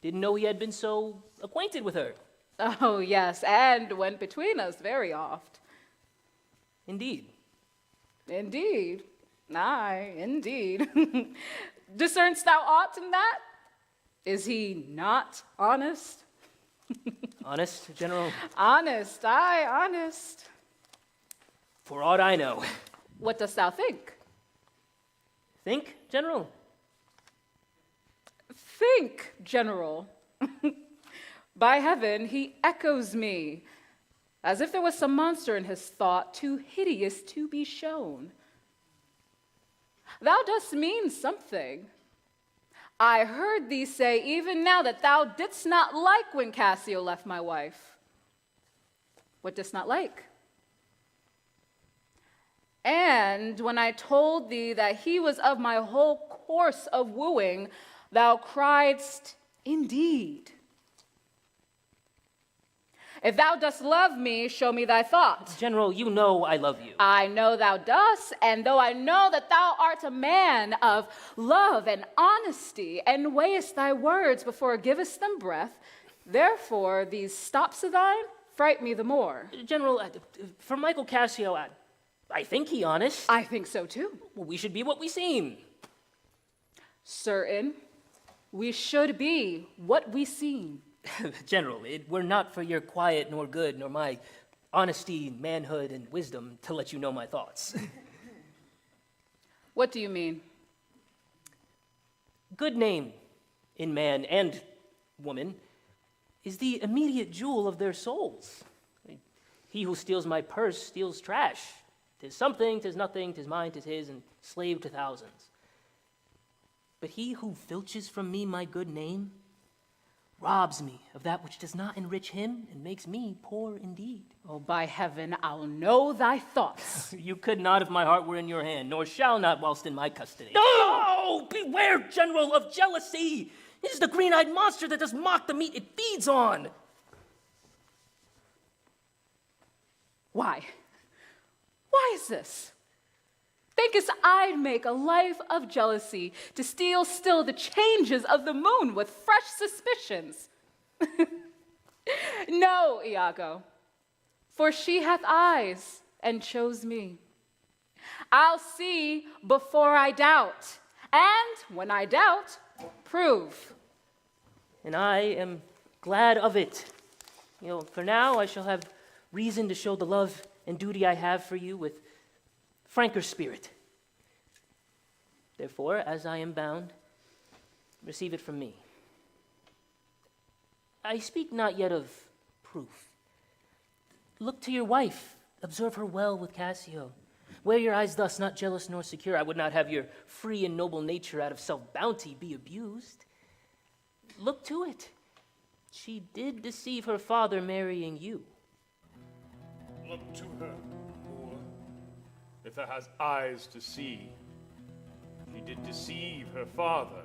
didn't know he had been so acquainted with her. Oh, yes, and went between us very oft. Indeed. Indeed. Aye, indeed. Discernst thou aught in that? Is he not honest? Honest, General? Honest, aye, honest. For aught I know. What dost thou think? Think, General? Think, General. By heaven, he echoes me, as if there was some monster in his thought, too hideous to be shown. Thou dost mean something. I heard thee say even now that thou didst not like when Cassio left my wife. What didst not like? And when I told thee that he was of my whole course of wooing, thou criedst, indeed. If thou dost love me, show me thy thought. General, you know I love you. I know thou dost, and though I know that thou art a man of love and honesty, and weighest thy words before givest them breath, therefore these stops of thine fright me the more. General, for Michael Cassio, I think he honest. I think so too. Well, we should be what we seem. Certain, we should be what we seem. General, it were not for your quiet nor good, nor my honesty, manhood, and wisdom to let you know my thoughts. What do you mean? Good name in man and woman is the immediate jewel of their souls. He who steals my purse steals trash. 'Tis something, 'tis nothing, 'tis mine, 'tis his, and slave to thousands. But he who filches from me my good name robs me of that which does not enrich him and makes me poor indeed. Oh, by heaven, I'll know thy thoughts. You could not if my heart were in your hand, nor shall not whilst in my custody. No! Beware, General, of jealousy! It is the green-eyed monster that does mock the meat it feeds on. Why? Why is this? Thinkest I'd make a life of jealousy to steal still the changes of the moon with fresh suspicions? No, Iago, for she hath eyes and chose me. I'll see before I doubt, and when I doubt, prove. And I am glad of it. For now I shall have reason to show the love and duty I have for you with franker spirit. Therefore, as I am bound, receive it from me. I speak not yet of proof. Look to your wife, observe her well with Cassio. Wear your eyes thus, not jealous nor secure. I would not have your free and noble nature out of self-bounty be abused. Look to it. She did deceive her father marrying you. Look to her, Moor. If thou hast eyes to see, she did deceive her father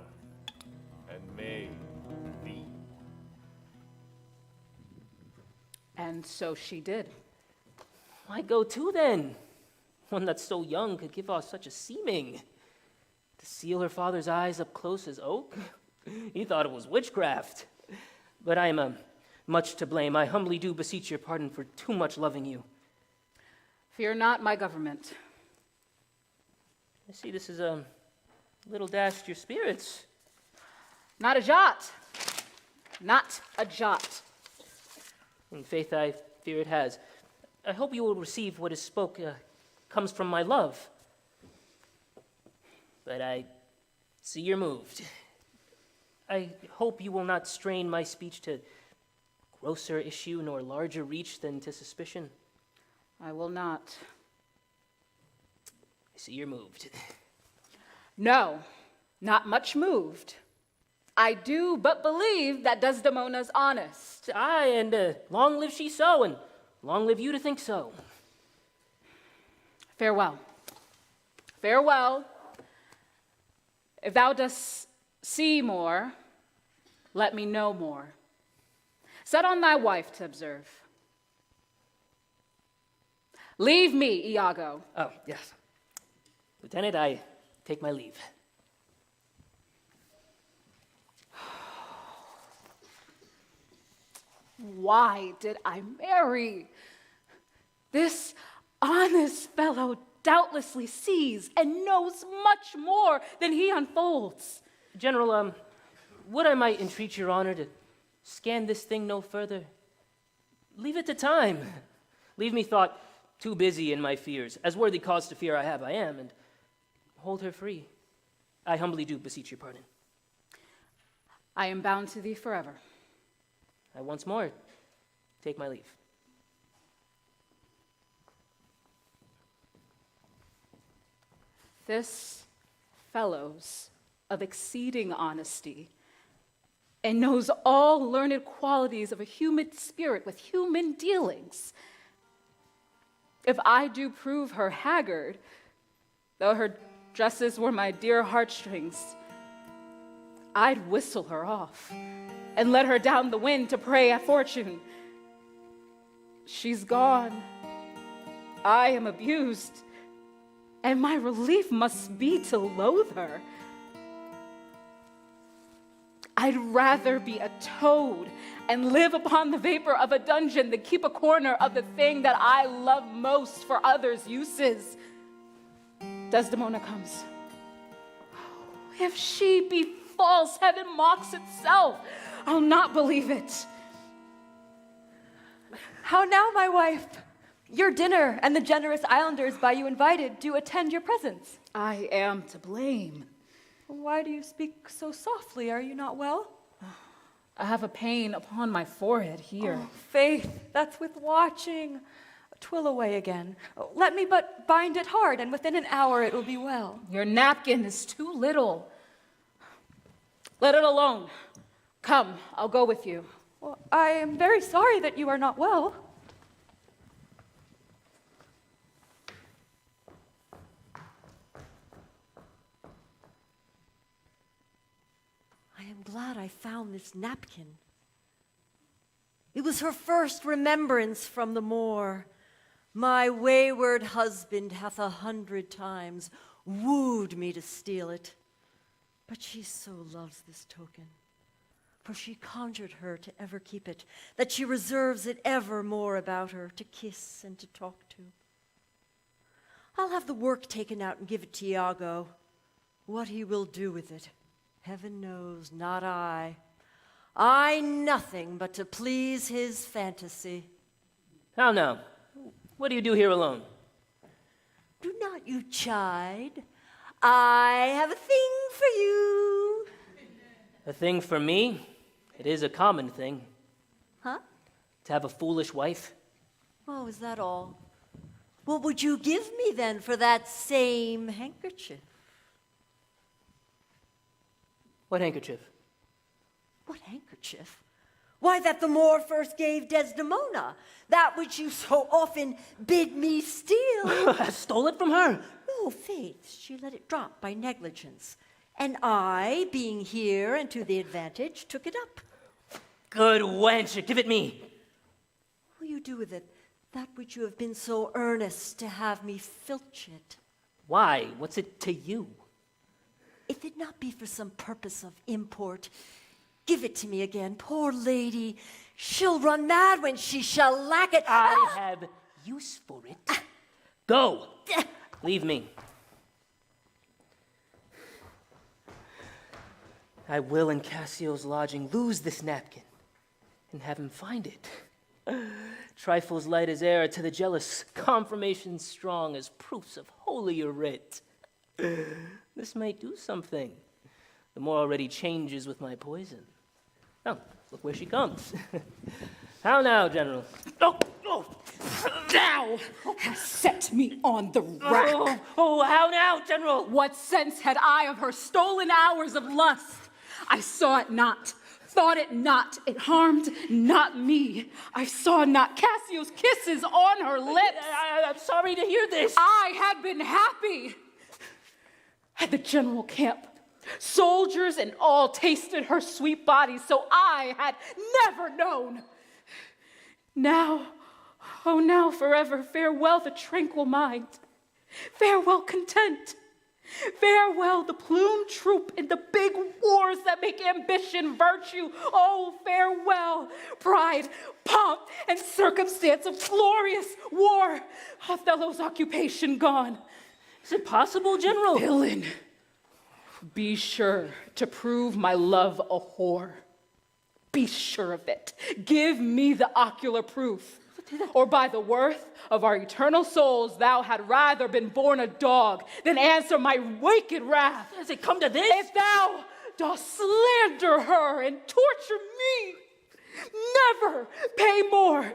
and made thee. And so she did. Why go to then? One that's so young could give off such a seeming. To seal her father's eyes up close as oak? He thought it was witchcraft. But I am much to blame. I humbly do beseech your pardon for too much loving you. Fear not my government. I see this is a little dashed your spirits. Not a jot. Not a jot. In faith, I fear it has. I hope you will receive what is spoke comes from my love. But I see you're moved. I hope you will not strain my speech to grosser issue nor larger reach than to suspicion. I will not. I see you're moved. No, not much moved. I do but believe that Desdemona's honest. Aye, and long live she so, and long live you to think so. Farewell. Farewell. If thou dost see more, let me know more. Set on thy wife to observe. Leave me, Iago. Oh, yes. Lieutenant, I take my leave. Why did I marry? This honest fellow doubtlessly sees and knows much more than he unfolds. General, would I might entreat your honor to scan this thing no further? Leave it to time. Leave me thought too busy in my fears. As worthy cause to fear I have, I am, and hold her free. I humbly do beseech your pardon. I am bound to thee forever. I once more take my leave. This fellow's of exceeding honesty and knows all learned qualities of a human spirit with human dealings. If I do prove her haggard, though her dresses were my dear heartstrings, I'd whistle her off and let her down the wind to prey at fortune. She's gone. I am abused, and my relief must be to loathe her. I'd rather be a toad and live upon the vapor of a dungeon than keep a corner of the thing that I love most for others' uses. Desdemona comes. If she be false, heaven mocks itself. I'll not believe it. How now, my wife? Your dinner and the generous islanders by you invited do attend your presence. I am to blame. Why do you speak so softly? Are you not well? I have a pain upon my forehead here. Oh, Faith, that's with watching. 'Twill away again. Let me but bind it hard, and within an hour it will be well. Your napkin is too little. Let it alone. Come, I'll go with you. Well, I am very sorry that you are not well. I am glad I found this napkin. It was her first remembrance from the moor. My wayward husband hath 100 times wooed me to steal it. But she so loves this token, for she conjured her to ever keep it, that she reserves it evermore about her, to kiss and to talk to. I'll have the work taken out and give it to Iago. What he will do with it, heaven knows, not I. I nothing but to please his fantasy. How now? What do you do here alone? Do not you chide. I have a thing for you. A thing for me? It is a common thing. Huh? To have a foolish wife. Oh, is that all? What would you give me then for that same handkerchief? What handkerchief? What handkerchief? Why, that the Moor first gave Desdemona, that which you so often bid me steal. I stole it from her. No, faith, she let it drop by negligence. And I, being here and to the advantage, took it up. Good wench, give it me. What will you do with it, that which you have been so earnest to have me filch it? Why? What's it to you? If it not be for some purpose of import, give it to me again, poor lady. She'll run mad when she shall lack it. I have use for it. Go. Leave me. I will in Cassio's lodging lose this napkin and have him find it. Trifles light as air to the jealous, confirmations strong as proofs of holier writ. This might do something. The Moor already changes with my poison. Oh, look where she comes. How now, General? Oh, Thou hast set me on the rack. How now, General? What sense had I of her stolen hours of lust? I saw it not, thought it not, it harmed not me. I saw not Cassio's kisses on her lips. I'm sorry to hear this. I had been happy. At the general camp, soldiers and all tasted her sweet body, so I had never known. Now, oh now forever, farewell the tranquil mind. Farewell content. Farewell the plumed troop in the big wars that make ambition virtue. Oh, farewell pride, pomp, and circumstance of glorious war. Othello's occupation gone. Is it possible, General? Villain, be sure to prove my love a whore. Be sure of it. Give me the ocular proof. Or by the worth of our eternal souls, thou had rather been born a dog than answer my wicked wrath. Has it come to this? If thou dost slander her and torture me, never pay more.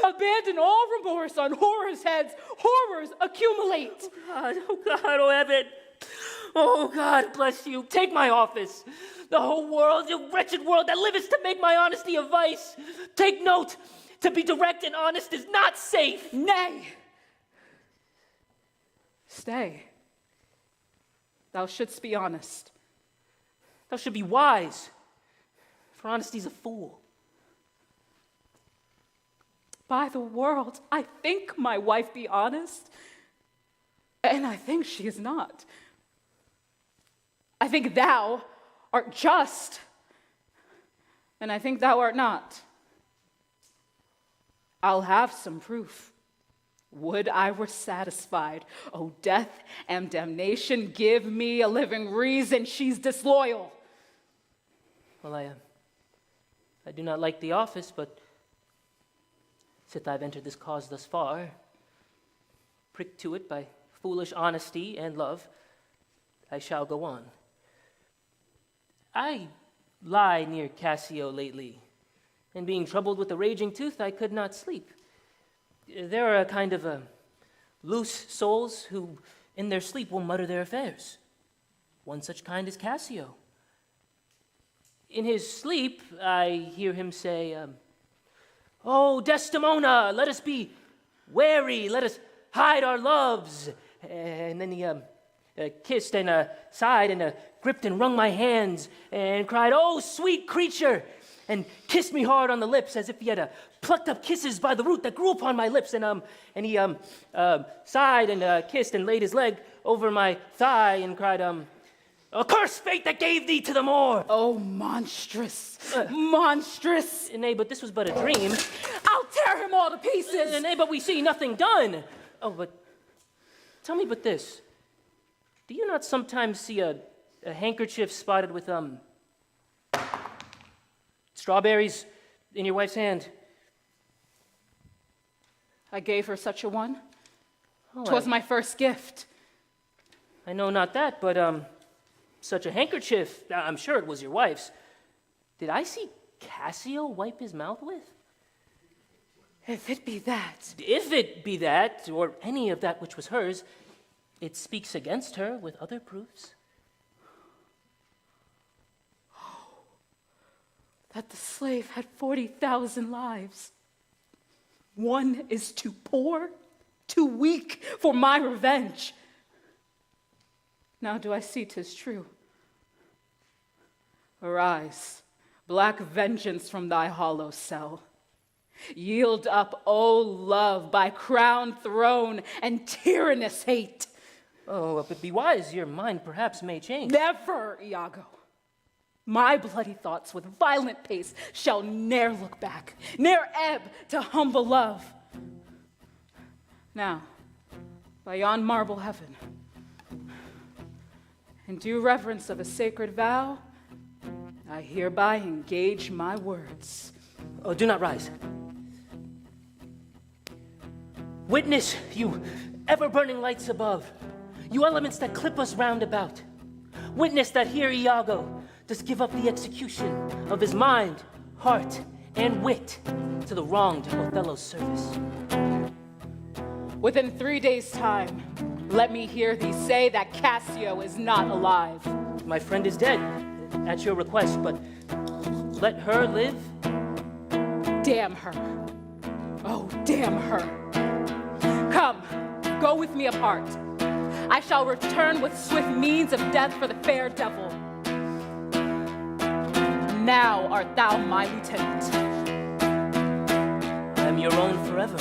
Abandon all remorse on horrors' heads. Horrors accumulate. Oh God, oh heaven. Oh God, bless you. Take my office. The whole world, you wretched world that livest to make my honesty a vice. Take note. To be direct and honest is not safe. Nay. Stay. thou shouldst be honest. Thou should be wise, for honesty's a fool. By the world, I think my wife be honest, and I think she is not. I think thou art just, and I think thou art not. I'll have some proof. Would I were satisfied. Oh, death and damnation, give me a living reason she's disloyal. Well, I do not like the office, but sith I've entered this cause thus far, pricked to it by foolish honesty and love, I shall go on. I lie near Cassio lately, and being troubled with a raging tooth, I could not sleep. There are a kind of loose souls who, in their sleep, will mutter their affairs. One such kind is Cassio. In his sleep, I hear him say, "Oh, Desdemona, let us be wary, let us hide our loves." And then he kissed and sighed and gripped and wrung my hands and cried, "Oh, sweet creature," and kissed me hard on the lips as if he had plucked up kisses by the root that grew upon my lips. And he sighed and kissed and laid his leg over my thigh and cried, "A cursed fate that gave thee to the Moor." Oh, monstrous, monstrous. Nay, but this was but a dream. I'll tear him all to pieces. Nay, but we see nothing done. Oh, but tell me but this. Do you not sometimes see a handkerchief spotted with, strawberries in your wife's hand? I gave her such a one. Oh, 'Twas my first gift. I know not that, but, such a handkerchief, I'm sure it was your wife's. Did I see Cassio wipe his mouth with? If it be that. If it be that, or any of that which was hers, it speaks against her with other proofs. That the slave had 40,000 lives. One is too poor, too weak for my revenge. Now do I see 'tis true. Arise, black vengeance from thy hollow cell. Yield up, O love, by crowned throne and tyrannous hate. Oh, but be wise, your mind perhaps may change. Never, Iago. My bloody thoughts with violent pace shall ne'er look back, ne'er ebb to humble love. Now, by yon marble heaven, in due reverence of a sacred vow, I hereby engage my words. Oh, do not rise. Witness, you ever-burning lights above, you elements that clip us round about. Witness that here Iago does give up the execution of his mind, heart, and wit to the wronged Othello's service. Within 3 days' time, let me hear thee say that Cassio is not alive. My friend is dead, at your request, but let her live. Damn her. Oh, damn her. Come, go with me apart. I shall return with swift means of death for the fair devil. Now art thou my lieutenant. I am your own forever.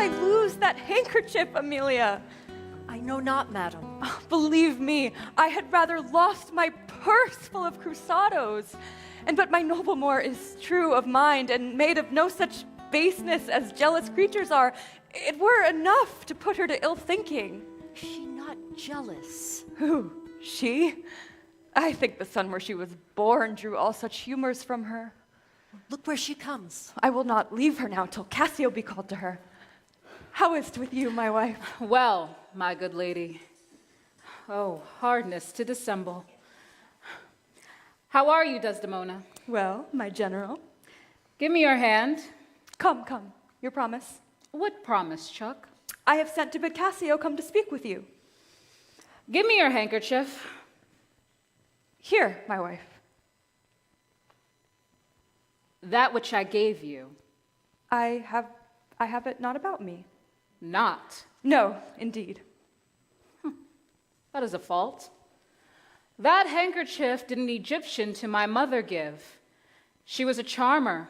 I lose that handkerchief, Amelia? I know not, madam. Oh, believe me, I had rather lost my purse full of cruzados. And but my noble Moor is true of mind and made of no such baseness as jealous creatures are. It were enough to put her to ill thinking. Is she not jealous? Who? She? I think the sun where she was born drew all such humors from her. Look where she comes. I will not leave her now till Cassio be called to her. How is't with you, my wife? Well, my good lady. Oh, hardness to dissemble. How are you, Desdemona? Well, my general. Give me your hand. Come, come. Your promise. What promise, Chuck? I have sent to bid Cassio come to speak with you. Give me your handkerchief. Here, my wife. That which I gave you. I have it not about me. Not. No, indeed. That is a fault. That handkerchief did an Egyptian to my mother give. She was a charmer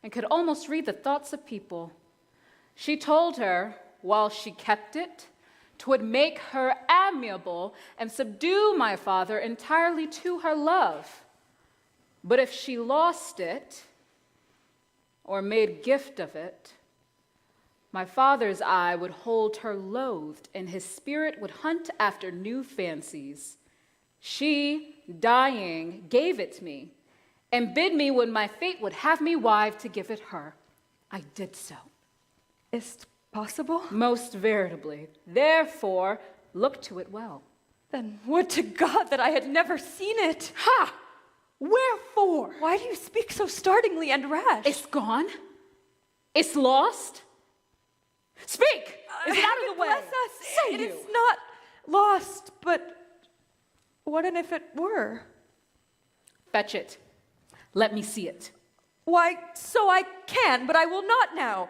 and could almost read the thoughts of people. She told her, while she kept it, 'twould make her amiable and subdue my father entirely to her love. But if she lost it, or made gift of it, my father's eye would hold her loathed, and his spirit would hunt after new fancies. She, dying, gave it me, and bid me when my fate would have me wive to give it her. I did so. Is't possible? Most veritably. Therefore, look to it well. Then would to God that I had never seen it. Ha! Wherefore? Why do you speak so startlingly and rash? It's gone? It's lost? Speak! Is it out of the way? Bless us. Say It you. is not lost, but what and if it were? Fetch it. Let me see it. Why, so I can, but I will not now.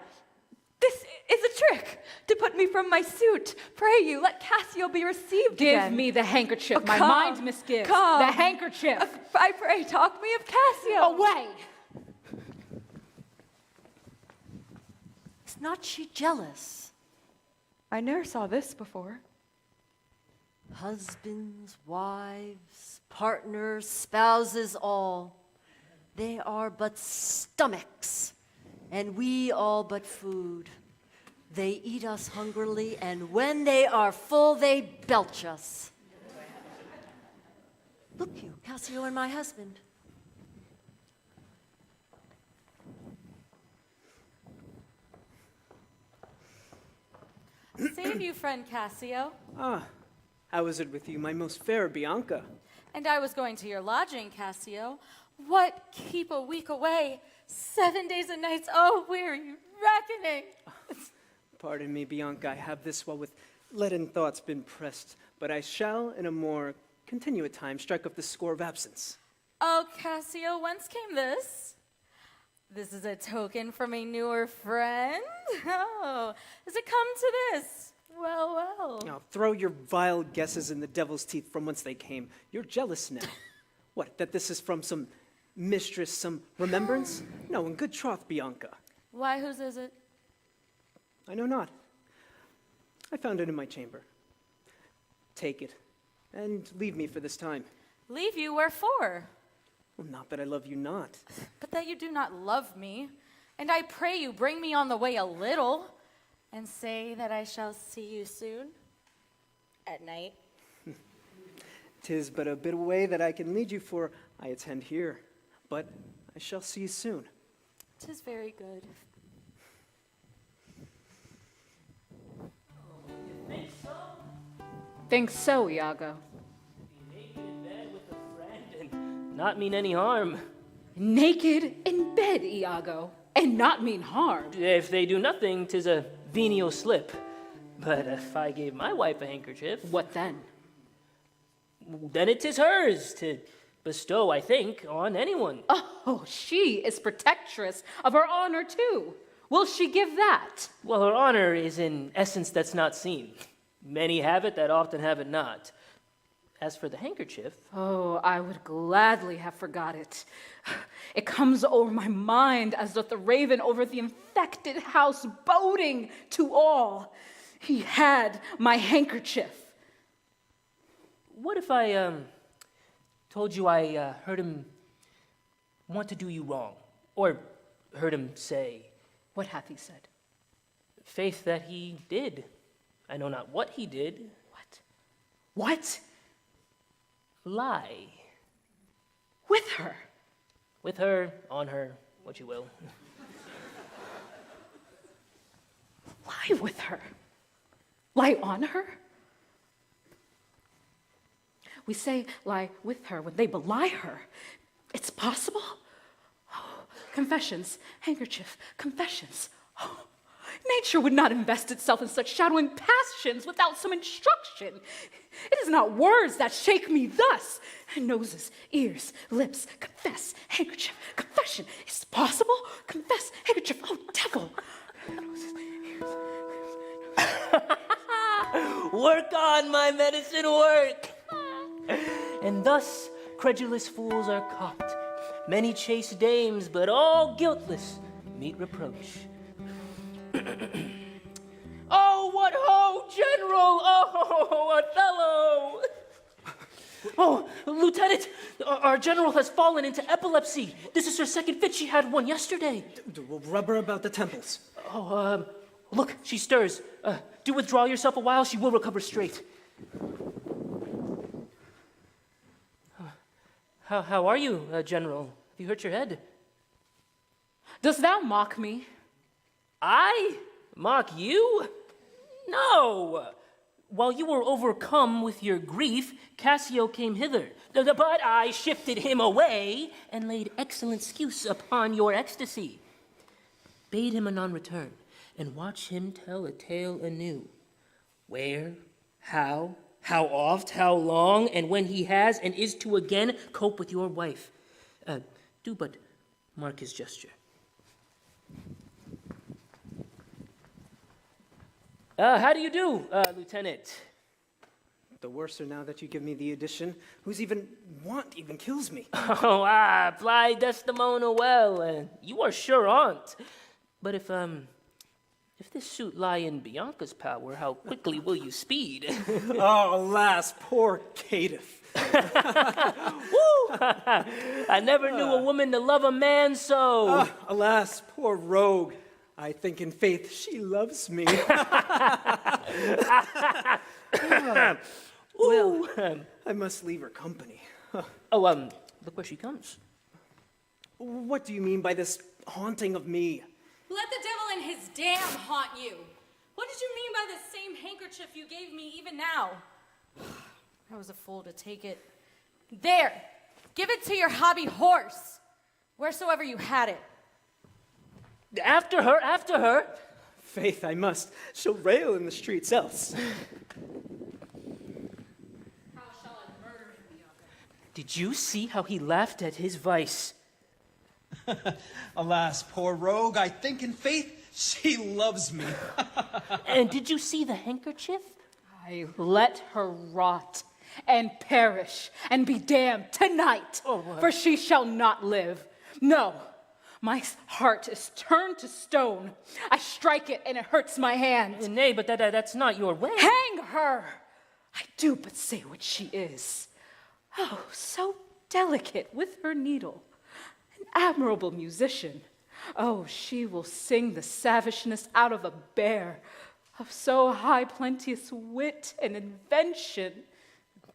This is a trick to put me from my suit. Pray you, let Cassio be received Give again. me the handkerchief. Oh, My come, mind misgives. come. The handkerchief. I pray, talk me of Cassio. Away. Is not she jealous? I ne'er saw this before. Husbands, wives, partners, spouses, all. They are but stomachs, and we all but food. They eat us hungrily, and when they are full, they belch us. Look you, Cassio and my husband. Save you, friend Cassio. Ah, how is it with you, my most fair Bianca? And I was going to your lodging, Cassio. What, keep a week away? 7 days and nights, oh, where are you reckoning? Pardon me, Bianca, I have this while with leaden thoughts been pressed, but I shall in a more continuate time strike up the score of absence. Oh, Cassio, whence came this? This is a token from a newer friend? Oh, has it come to this? Well, well. Now, throw your vile guesses in the devil's teeth from whence they came. You're jealous now. What, that this is from some mistress, some remembrance? No, in good troth, Bianca. Why, whose is it? I know not. I found it in my chamber. Take it, and leave me for this time. Leave you, wherefore? Well, not that I love you not. But that you do not love me. And I pray you bring me on the way a little, and say that I shall see you soon, at night. 'Tis but a bit away that I can lead you, for I attend here. But I shall see you soon. 'Tis very good. Think so, Iago. Naked in bed with a friend and not mean any harm. Naked in bed, Iago, and not mean harm. If they do nothing, 'tis a venial slip. But if I gave my wife a handkerchief, What then? then it is hers to bestow, I think, on anyone. Oh, she is protectress of her honor too. Will she give that? Well, her honor is in essence that's not seen. Many have it that often have it not. As for the handkerchief, Oh, I would gladly have forgot it. It comes over my mind as doth the raven over the infected house, boding to all. He had my handkerchief. what if I told you I heard him want to do you wrong? Or heard him say, What hath he said? faith, that he did. I know not what he did. What? Lie. With her? With her, on her, what you will. Lie with her? Lie on her? We say lie with her when they belie her. It's possible? Oh, confessions, handkerchief, confessions. Oh, nature would not invest itself in such shadowing passions without some instruction. It is not words that shake me thus. Noses, ears, lips, confess, handkerchief, confession. Is it possible? Confess, handkerchief, oh devil. Noses, ears, Work on, my medicine, work! And thus credulous fools are caught. Many chaste dames, but all guiltless, meet reproach. Oh, what ho, General! Oh, Othello! Oh, Lieutenant, our general has fallen into epilepsy. This is her second fit. She had one yesterday. We'll rub her about the temples. Oh, look, she stirs. Do withdraw yourself a while. She will recover straight. How are you, General? Have you hurt your head? Dost thou mock me? I? Mock you? No! While you were overcome with your grief, Cassio came hither. But I shifted him away and laid excellent excuse upon your ecstasy. Bade him anon return, and watch him tell a tale anew. Where, how oft, how long, and when he has and is to again cope with your wife. Do but mark his gesture. How do you do, Lieutenant? The worse are now that you give me the addition. Whose even kills me. Oh, fly Desdemona well. You are sure on't. But if this suit lie in Bianca's power, how quickly will you speed? Oh, alas, poor caitiff. Woo! I never knew a woman to love a man so. Alas, poor rogue. I think in faith she loves me. Well, I must leave her company. Look where she comes. What do you mean by this haunting of me? Let the devil and his dam haunt you. What did you mean by the same handkerchief you gave me even now? I was a fool to take it. There, give it to your hobby horse, wheresoever you had it. After her. Faith, I must. She'll rail in the streets else. How shall I murder him, Iago? Did you see how he laughed at his vice? Alas, poor rogue, I think in faith she loves me. And did you see the handkerchief? I let her rot and perish and be damned tonight, for she shall not live. No, my heart is turned to stone. I strike it and it hurts my hand. Nay, but that's not your way. Hang her! I do but say what she is. Oh, so delicate with her needle. An admirable musician. Oh, she will sing the savageness out of a bear, of so high plenteous wit and invention.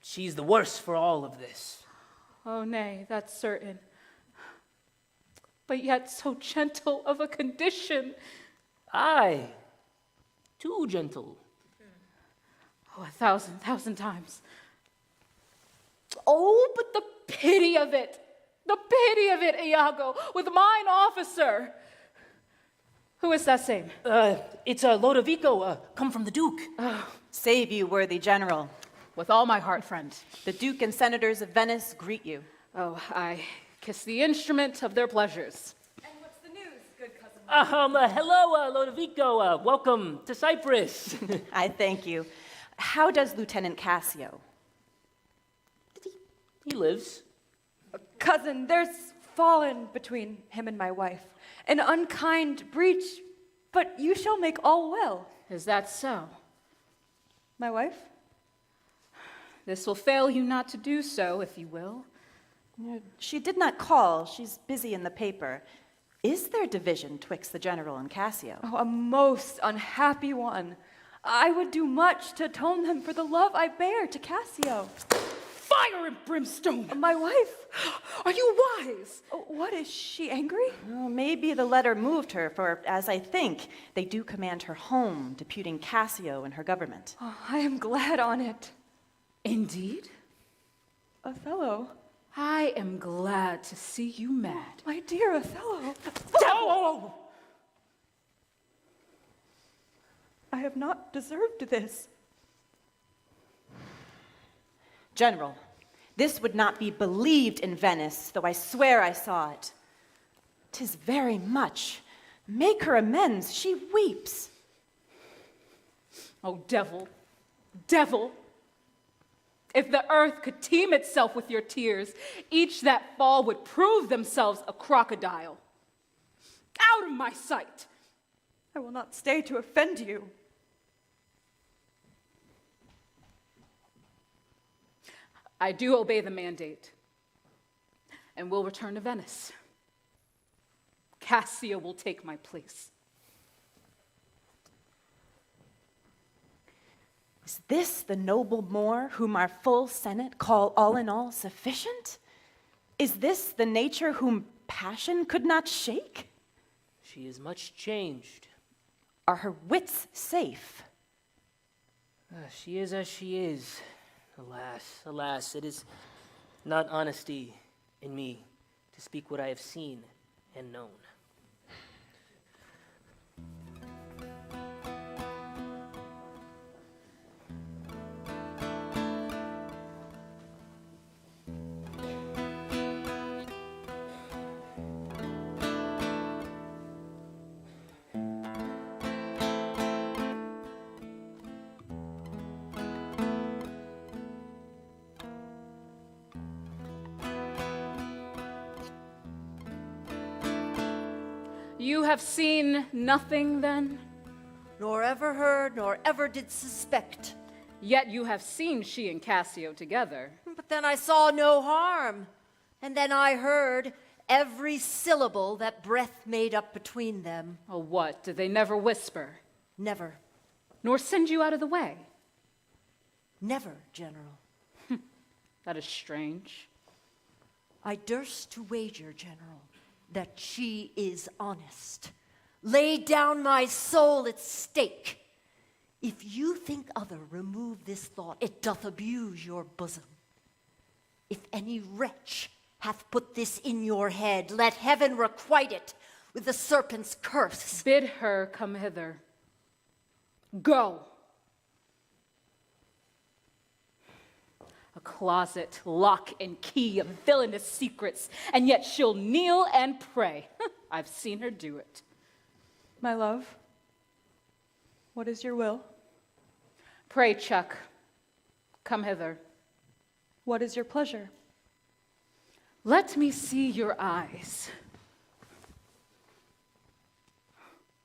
She's the worse for all of this. Oh, nay, that's certain. But yet so gentle of a condition. Aye, too gentle. Oh, 1,000 times. Oh, but the pity of it. The pity of it, Iago, with mine officer. Who is that same? It's Lodovico, come from the Duke. Save you, worthy general. With all my heart, friend. The Duke and Senators of Venice greet you. Oh, I kiss the instrument of their pleasures. And what's the news, good cousin? Hello, Lodovico. Welcome to Cyprus. I thank you. How does Lieutenant Cassio? He lives. Cousin, there's fallen between him and my wife. An unkind breach, but you shall make all well. Is that so? My wife? This will fail you not to do so, if you will. She did not call. She's busy in the paper. Is there division twixt the general and Cassio? Oh, a most unhappy one. I would do much to atone them for the love I bear to Cassio. Fire and brimstone! My wife? Are you wise? What, is she angry? Oh, maybe the letter moved her, for as I think, they do command her home, deputing Cassio in her government. Oh, I am glad on it. Indeed? Othello. I am glad to see you mad. My dear Othello. Devil! I have not deserved this. General, this would not be believed in Venice, though I swear I saw it. 'Tis very much. Make her amends, she weeps. Oh, devil, devil. If the earth could teem itself with your tears, each that fall would prove themselves a crocodile. Out of my sight! I will not stay to offend you. I do obey the mandate and will return to Venice. Cassio will take my place. Is this the noble Moor whom our full Senate call all in all sufficient? Is this the nature whom passion could not shake? She is much changed. Are her wits safe? She is as she is. Alas, alas, it is not honesty in me to speak what I have seen and known. You have seen nothing then? Nor ever heard, nor ever did suspect. Yet you have seen she and Cassio together. But then I saw no harm. And then I heard every syllable that breath made up between them. Oh, what? Did they never whisper? Never. Nor send you out of the way? Never, General. That is strange. I durst to wager, General, that she is honest. Lay down my soul at stake. If you think other, remove this thought. It doth abuse your bosom. If any wretch hath put this in your head, let heaven requite it with the serpent's curse. Bid her come hither. Go. A closet, lock and key of villainous secrets, and yet she'll kneel and pray. I've seen her do it. My love, what is your will? Pray, Chuck, come hither. What is your pleasure? Let me see your eyes.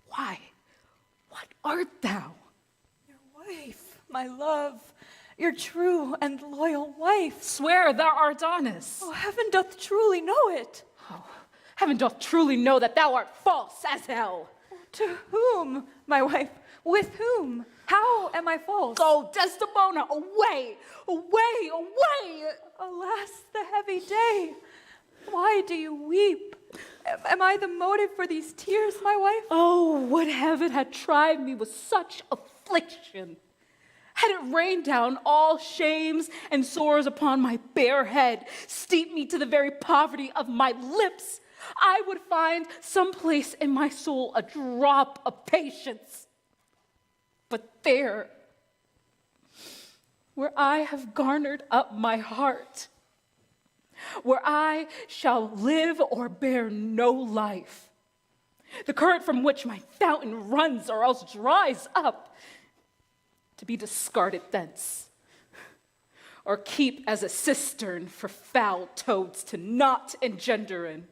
Why? What art thou? Your wife, my love, your true and loyal wife. Swear thou art honest. Oh, heaven doth truly know it. Oh, heaven doth truly know that thou art false as hell. To whom, my wife? With whom? How am I false? Go, Desdemona, away, away, away! Alas, the heavy day. Why do you weep? Am I the motive for these tears, my wife? Oh, would heaven had tried me with such affliction. Had it rained down all shames and sores upon my bare head, steeped me to the very poverty of my lips, I would find some place in my soul a drop of patience. But there, where I have garnered up my heart, where I shall live or bear no life, the current from which my fountain runs or else dries up, to be discarded thence, or keep as a cistern for foul toads to not engender in.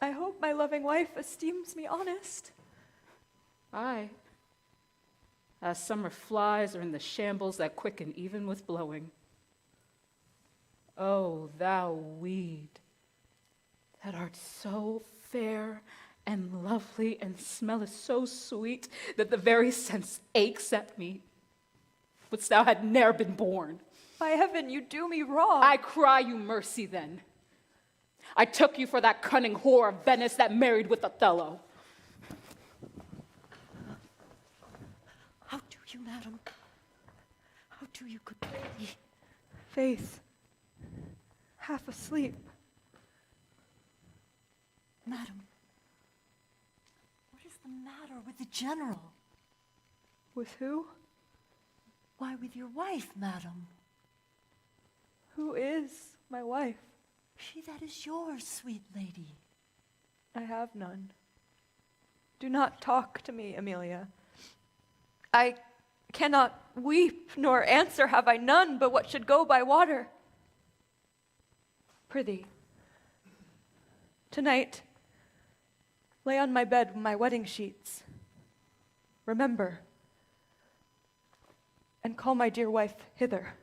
I hope my loving wife esteems me honest. Aye, as summer flies are in the shambles that quicken even with blowing. O thou weed, that art so fair and lovely and smellest so sweet that the very sense aches at me, wouldst thou had ne'er been born. By heaven, you do me wrong. I cry you mercy then. I took you for that cunning whore of Venice that married with Othello. How do you, madam? How do you, good lady? Faith, half asleep. Madam, what is the matter with the general? With who? Why, with your wife, madam. Who is my wife? She that is yours, sweet lady. I have none. Do not talk to me, Amelia. I cannot weep, nor answer have I none but what should go by water. Prithee, tonight, lay on my bed my wedding sheets. Remember, and call my dear wife hither.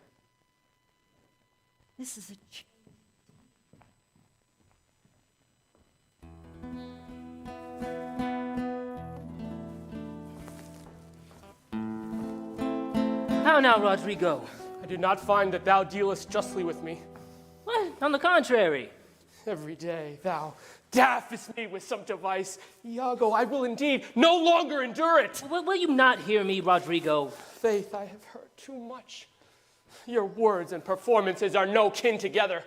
This is a How now, Rodrigo? I do not find that thou dealest justly with me. What? On the contrary. Every day thou daffest me with some device. Iago, I will indeed no longer endure it. Will you not hear me, Rodrigo? Faith, I have heard too much. Your words and performances are no kin together.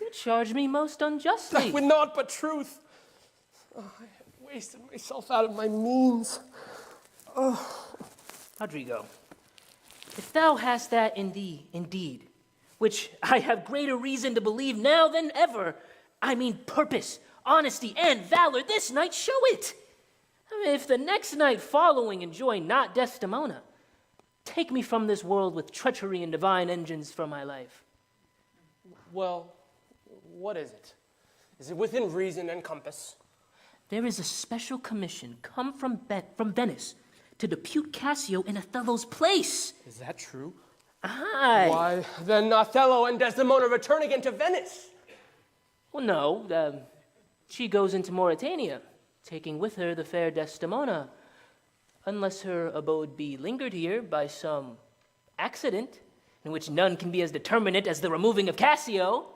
You charge me most unjustly. With naught but truth. I have wasted myself out of my means. Rodrigo, if thou hast that in thee, indeed, which I have greater reason to believe now than ever, I mean purpose, honesty, and valor, this night show it. I mean, if the next night following enjoy not Desdemona, take me from this world with treachery and divine engines for my life. Well, what is it? Is it within reason and compass? There is a special commission come from Venice to depute Cassio in Othello's place. Is that true? Aye. Why, then Othello and Desdemona return again to Venice. Well, no. She goes into Mauritania, taking with her the fair Desdemona, unless her abode be lingered here by some accident, in which none can be as determinate as the removing of Cassio.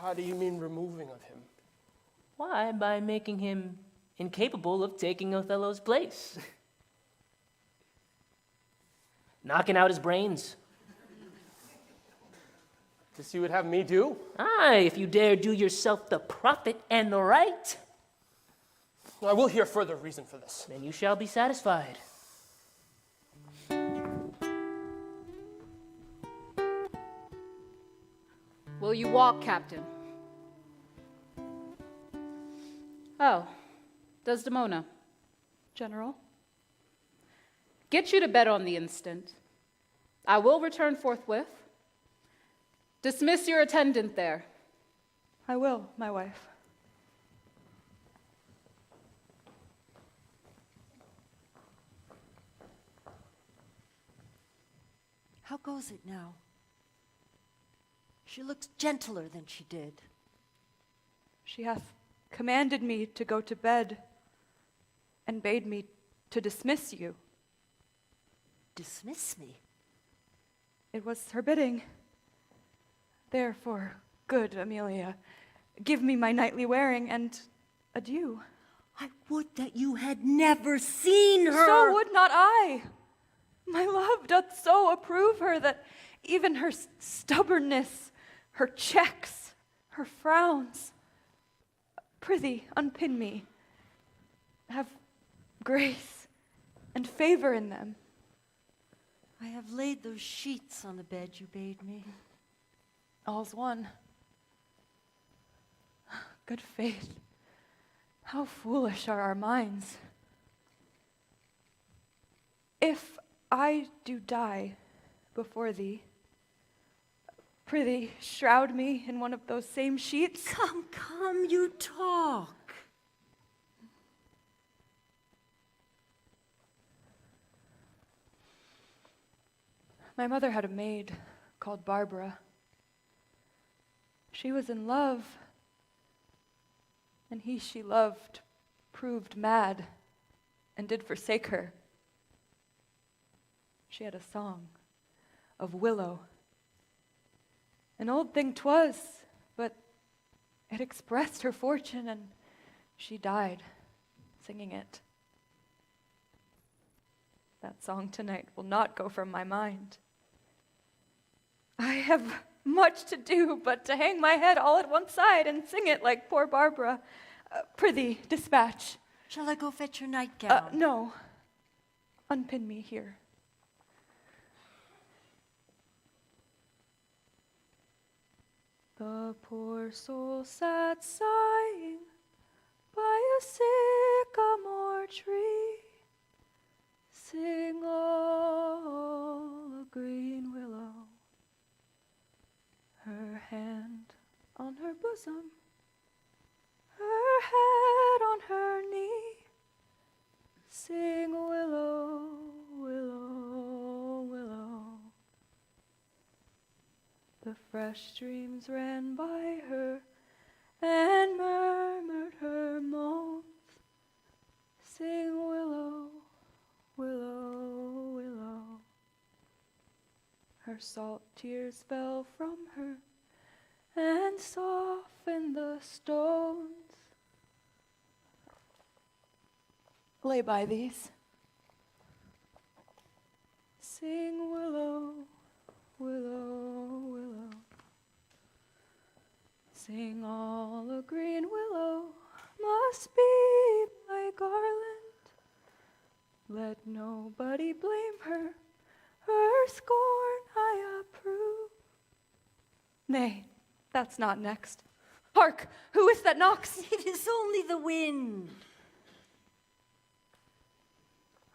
How do you mean removing of him? Why, by making him incapable of taking Othello's place. Knocking out his brains. This you would have me do? Aye, if you dare do yourself the profit and the right. I will hear further reason for this. Then you shall be satisfied. Will you walk, Captain? Oh, Desdemona. General? Get you to bed on the instant. I will return forthwith. Dismiss your attendant there. I will, my wife. How goes it now? She looks gentler than she did. She hath commanded me to go to bed and bade me to dismiss you. Dismiss me? It was her bidding. Therefore, good Amelia, give me my nightly wearing and adieu. I would that you had never seen her. So would not I. My love doth so approve her that even her stubbornness, her checks, her frowns. Prithee, unpin me. Have grace and favor in them. I have laid those sheets on the bed you bade me. All's one. Good faith. How foolish are our minds. If I do die before thee, Prithee, shroud me in one of those same sheets. Come, you talk. My mother had a maid called Barbara. She was in love, and he she loved proved mad and did forsake her. She had a song of willow. An old thing 'twas, but it expressed her fortune, and she died singing it. That song tonight will not go from my mind. I have much to do but to hang my head all at one side and sing it like poor Barbara. Prithee, dispatch. Shall I go fetch your nightgown? No. Unpin me here. The poor soul sat sighing by a sycamore tree. Sing all a green willow. Her hand on her bosom, her head on her knee. Sing willow, willow, willow. The fresh streams ran by her and murmured her moans. Sing willow, willow, willow. Her salt tears fell from her and softened the stones. Lay by these. Sing willow, willow, willow. Sing all a green willow must be my garland. Let nobody blame her, her scorn I approve. Nay, that's not next. Hark, who is that knocks? It is only the wind.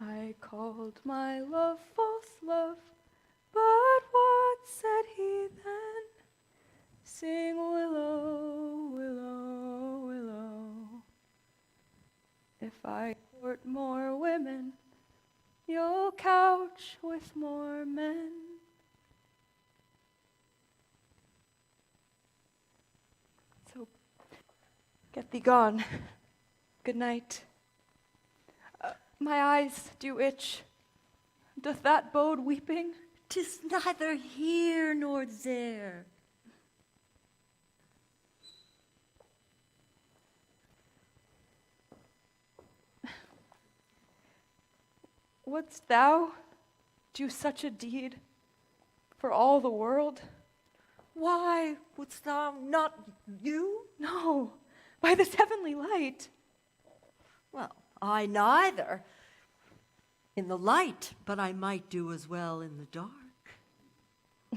I called my love false love, but what said he then? Sing willow, willow, willow. If I court more women, you'll couch with more men. So, get thee gone. Good night. My eyes do itch. Doth that bode weeping? 'Tis neither here nor there. Wouldst thou do such a deed for all the world? Why, wouldst thou not you? No, by this heavenly light. Well, I neither. In the light, but I might do as well in the dark.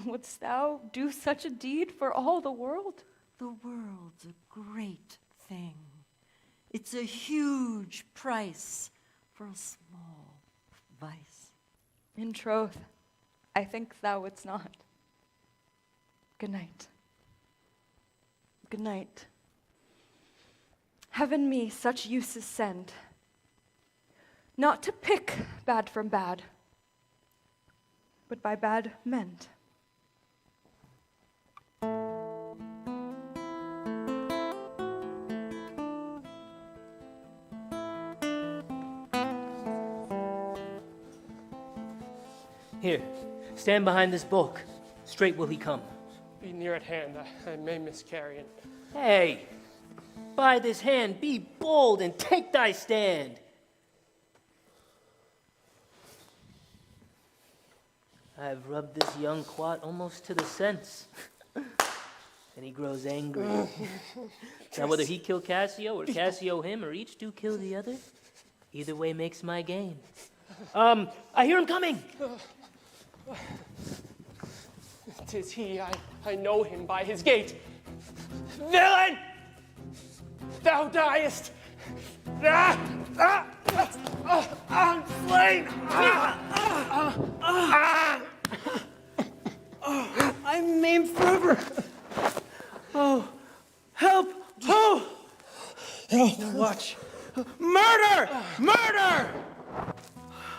Wouldst thou do such a deed for all the world? The world's a great thing. It's a huge price for a small vice. In troth, I think thou wouldst not. Good night. Good night. Heaven me such uses send, not to pick bad from bad, but by bad mend. Here, stand behind this bulk. Straight will he come. Be near at hand. I may miscarry it. Hey, by this hand, be bold and take thy stand. I've rubbed this young quat almost to the sense. And he grows angry. Now whether he kill Cassio or Cassio him or each do kill the other, either way makes my gain. I hear him coming. 'Tis he. I know him by his gait. Villain! Thou diest! I'm slain! I'm maimed forever. Oh, help! Oh! Watch. Murder! Murder!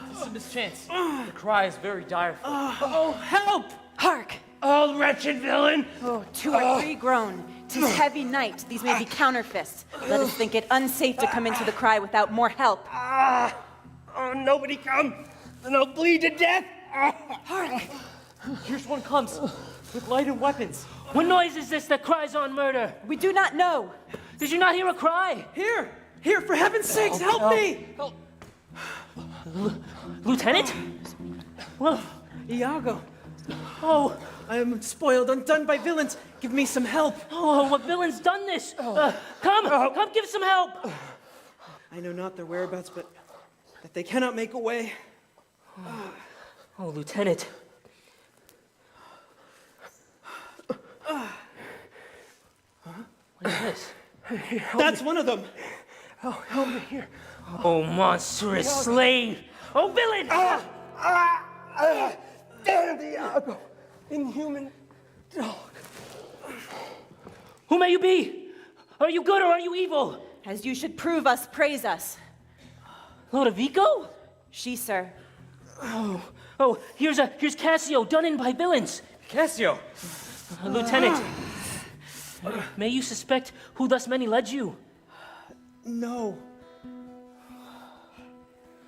This is a mischance. The cry is very direful. Oh, help! Hark! Oh, wretched villain! Oh, 2 or 3 groan. 'Tis heavy night. These may be counterfists. Let us think it unsafe to come into the cry without more help. Oh, nobody come, and I'll bleed to death. Hark! Here's one comes, with light and weapons. What noise is this that cries on murder? We do not know. Did you not hear a cry? Here! Here, for heaven's sakes, help me! Lieutenant? Well, Iago, oh, I am spoiled, undone by villains. Give me some help. oh, what villain's done this? Come give some help. I know not their whereabouts, but that they cannot make away. Oh, Lieutenant. What is this? That's one of them. Oh, help me here. Oh, monstrous slave! Oh, villain! Damn the Iago, inhuman dog. Who may you be? Are you good or are you evil? As you should prove us, praise us. Lord of Vico? She, sir. Oh, here's Cassio, done in by villains. Cassio! Lieutenant, may you suspect who thus many led you? No.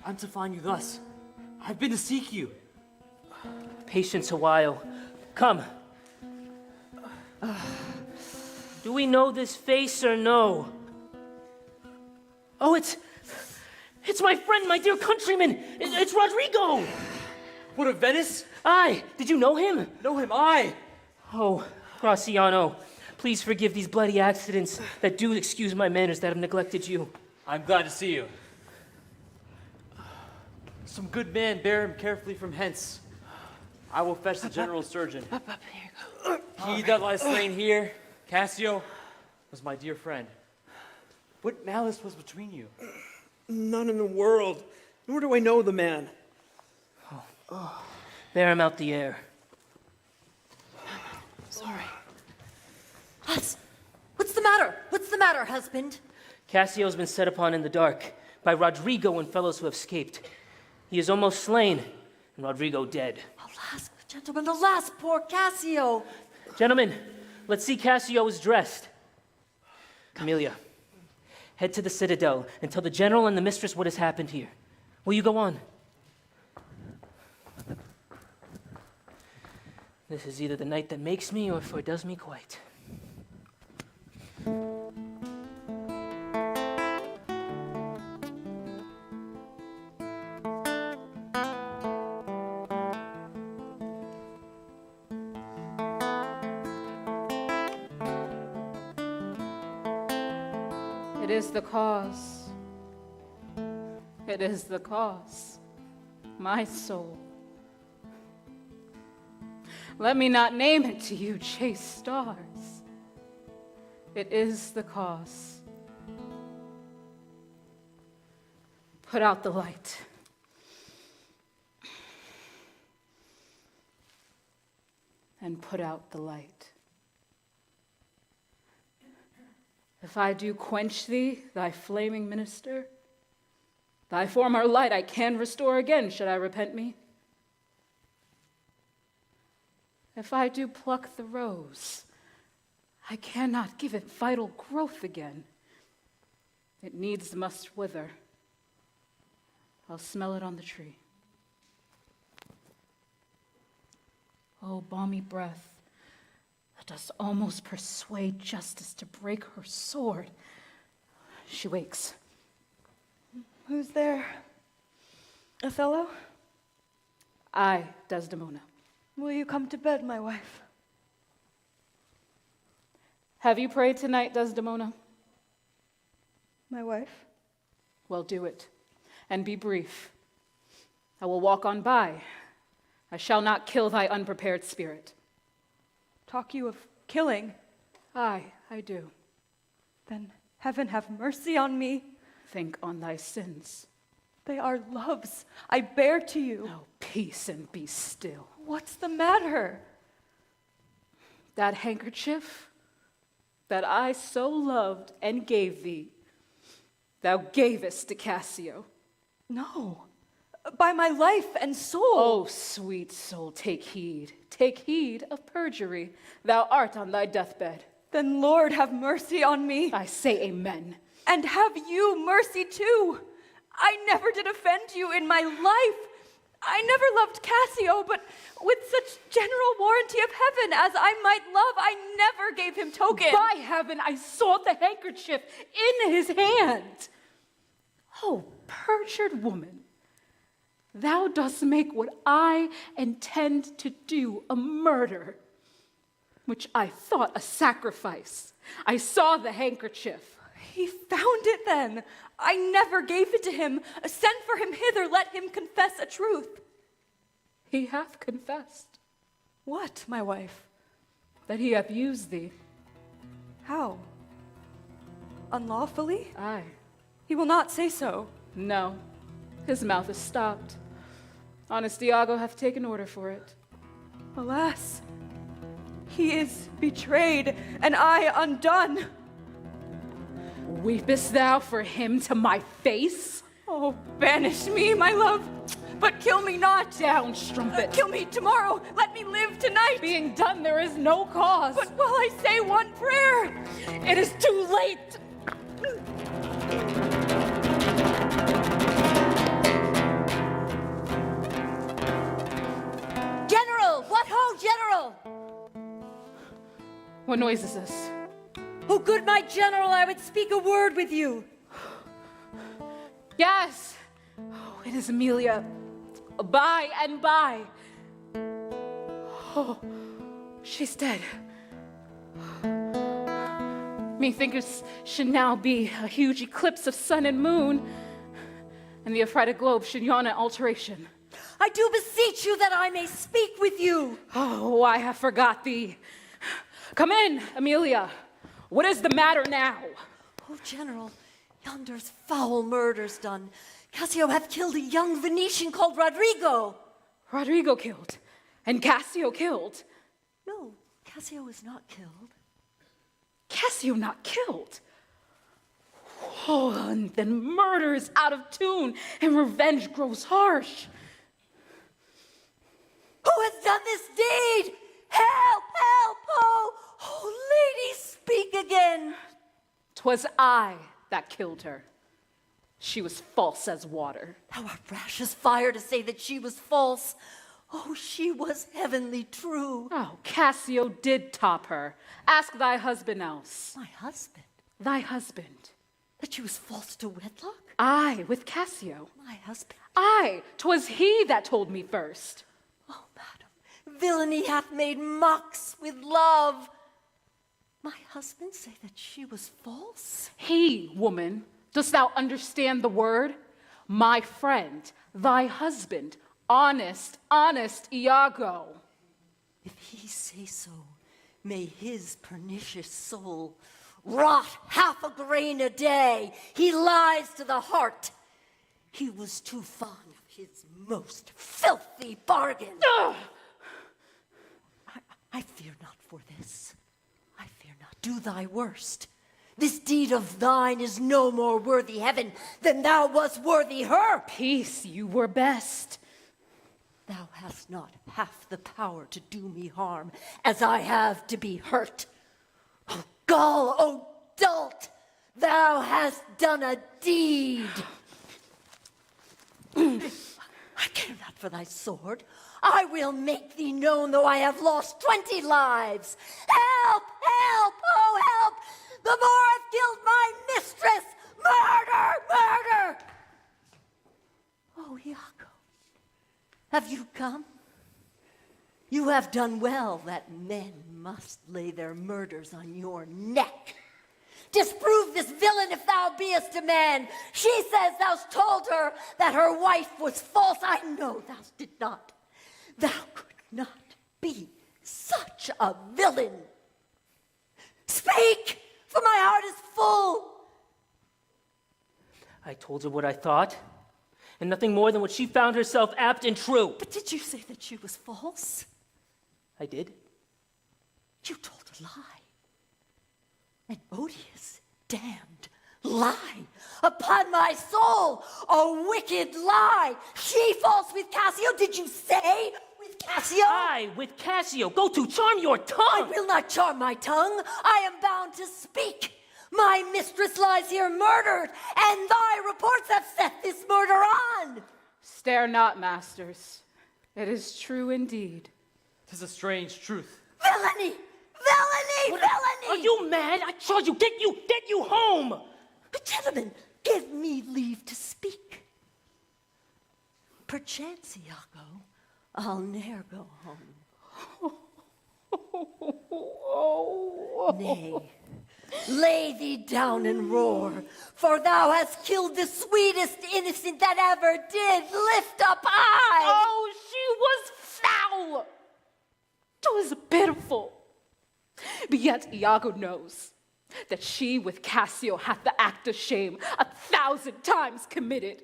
I'm to find you thus. I've been to seek you. Patience a while. Come. Do we know this face or no? Oh, it's my friend, my dear countryman. It's Rodrigo. What of Venice? Aye. Did you know him? Know him, I. Oh, Graciano, please forgive these bloody accidents that do excuse my manners that have neglected you. I'm glad to see you. Some good man bear him carefully from hence. I will fetch the general surgeon. He that lies slain here, Cassio, was my dear friend. What malice was between you? None in the world. Nor do I know the man. Bear him out the air. Sorry. Huss, what's the matter? What's the matter, husband? Cassio's been set upon in the dark by Rodrigo and fellows who have escaped. He is almost slain, and Rodrigo dead. Alas, gentlemen, alas, poor Cassio. Gentlemen, let's see Cassio is dressed. Camelia, head to the citadel and tell the general and the mistress what has happened here. Will you go on? This is either the night that makes me or fordoes me quite. It is the cause. It is the cause. My soul. Let me not name it to you, chaste stars. It is the cause. Put out the light. And put out the light. If I do quench thee, thy flaming minister, thy former light I can restore again, should I repent me. If I do pluck the rose, I cannot give it vital growth again. It needs must wither. I'll smell it on the tree. Oh, balmy breath, that dost almost persuade justice to break her sword. She wakes. Who's there? Othello? I, Desdemona. Will you come to bed, my wife? Have you prayed tonight, Desdemona? My wife? Well, do it, and be brief. I will walk on by. I shall not kill thy unprepared spirit. Talk you of killing? Aye, I do. Then heaven have mercy on me. Think on thy sins. They are loves I bear to you. Oh, peace and be still. What's the matter? that handkerchief that I so loved and gave thee, thou gavest to Cassio. No, by my life and soul. Oh, sweet soul, take heed of perjury. Thou art on thy deathbed. Then, Lord, have mercy on me. I say amen. And have you mercy too. I never did offend you in my life. I never loved Cassio, but with such general warranty of heaven as I might love, I never gave him token. By heaven, I saw the handkerchief in his hand. Oh, perjured woman, thou dost make what I intend to do a murder, which I thought a sacrifice. I saw the handkerchief. He found it then. I never gave it to him. Send for him hither, let him confess a truth. He hath confessed. What, my wife? That he hath used thee. How? Unlawfully? Aye. He will not say so. No, his mouth is stopped. Honest Iago hath taken order for it. Alas, he is betrayed, and I undone. Weepest thou for him to my face? Oh, banish me, my love, but kill me not. Down, strumpet. Kill me tomorrow. Let me live tonight. Being done, there is no cause. But while I say one prayer, it is too late. General! What ho, General! What noise is this? Oh, good my general, I would speak a word with you. Yes. Oh, it is Amelia. By and by. Oh, she's dead. Methinketh should now be a huge eclipse of sun and moon, and the affrighted globe should yawn at alteration. I do beseech you that I may speak with you. Oh, I have forgot thee. Come in, Amelia. What is the matter now? Oh, General, yonder's foul murders done. Cassio hath killed a young Venetian called Rodrigo. Rodrigo killed, and Cassio killed. No, Cassio is not killed. Cassio not killed? Oh, and then murder is out of tune, and revenge grows harsh. Who has done this deed? Help, help, oh! Oh, lady, speak again. 'Twas I that killed her. She was false as water. Thou art rash as fire to say that she was false. Oh, she was heavenly true. Oh, Cassio did top her. Ask thy husband else. My husband? Thy husband. That she was false to wedlock? I, with Cassio. My husband? I, 'twas he that told me first. Oh, madam, villainy hath made mocks with love. My husband say that she was false? He, woman, dost thou understand the word? My friend, thy husband, honest Iago. If he say so, may his pernicious soul rot half a grain a day. He lies to the heart. He was too fond of his most filthy bargain. I fear not for this. I fear not. Do thy worst. This deed of thine is no more worthy heaven than thou wast worthy her. Peace, you were best. Thou hast not half the power to do me harm as I have to be hurt. Oh, gall, oh, dolt, thou hast done a deed. I care not for thy sword. I will make thee known though I have lost 20 lives. Help, help, oh, help. The Moor hath killed my mistress. Murder, murder. Oh, Iago, have you come? You have done well that men must lay their murders on your neck. Disprove this villain if thou beest a man. She says thou'st told her that her wife was false. I know thou did not. Thou could not be such a villain. Speak, for my heart is full. I told her what I thought, and nothing more than what she found herself apt and true. But did you say that she was false? I did. You told a lie. An odious, damned lie. Upon my soul, a wicked lie. She falls with Cassio, did you say? With Cassio? I, with Cassio, go to charm your tongue. I will not charm my tongue. I am bound to speak. My mistress lies here murdered, and thy reports have set this murder on. Stare not, masters. It is true indeed. 'Tis a strange truth. Villainy! Villainy! Villainy! Are you mad? I charge you, get you home! But gentlemen, give me leave to speak. Perchance, Iago, I'll ne'er go home. Nay, lay thee down and roar, for thou hast killed the sweetest innocent that ever did lift up eye. Oh, she was foul! It was pitiful. But yet Iago knows that she with Cassio hath the act of shame 1,000 times committed.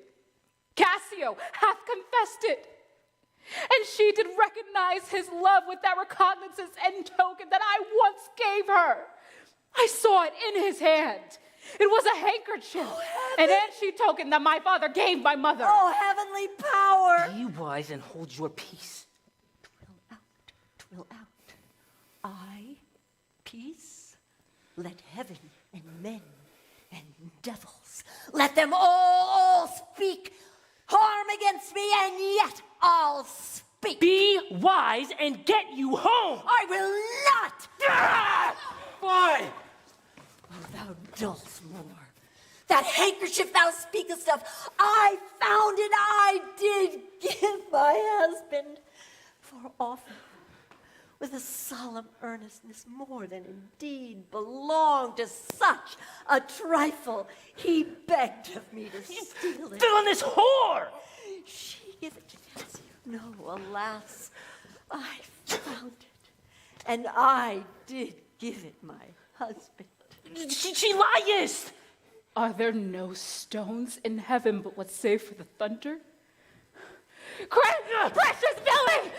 Cassio hath confessed it. And she did recognize his love with that recognizance and token that I once gave her. I saw it in his hand. It was a handkerchief. And then she tokened that my father gave my mother. Oh, heavenly power! Be wise and hold your peace. Twill out. I, peace, let heaven and men and devils, let them all speak harm against me, and yet I'll speak. Be wise and get you home. I will not. Why? Oh, thou Dulcimore, that handkerchief thou speakest of, I found it, I did give my husband, for often, with a solemn earnestness more than indeed belonged to such a trifle, he begged of me to steal it. Villainous whore! She gave it to Cassio. No, alas, I found it, and I did give it my husband. She liest! Are there no stones in heaven but what's saved for the thunder? Precious villain!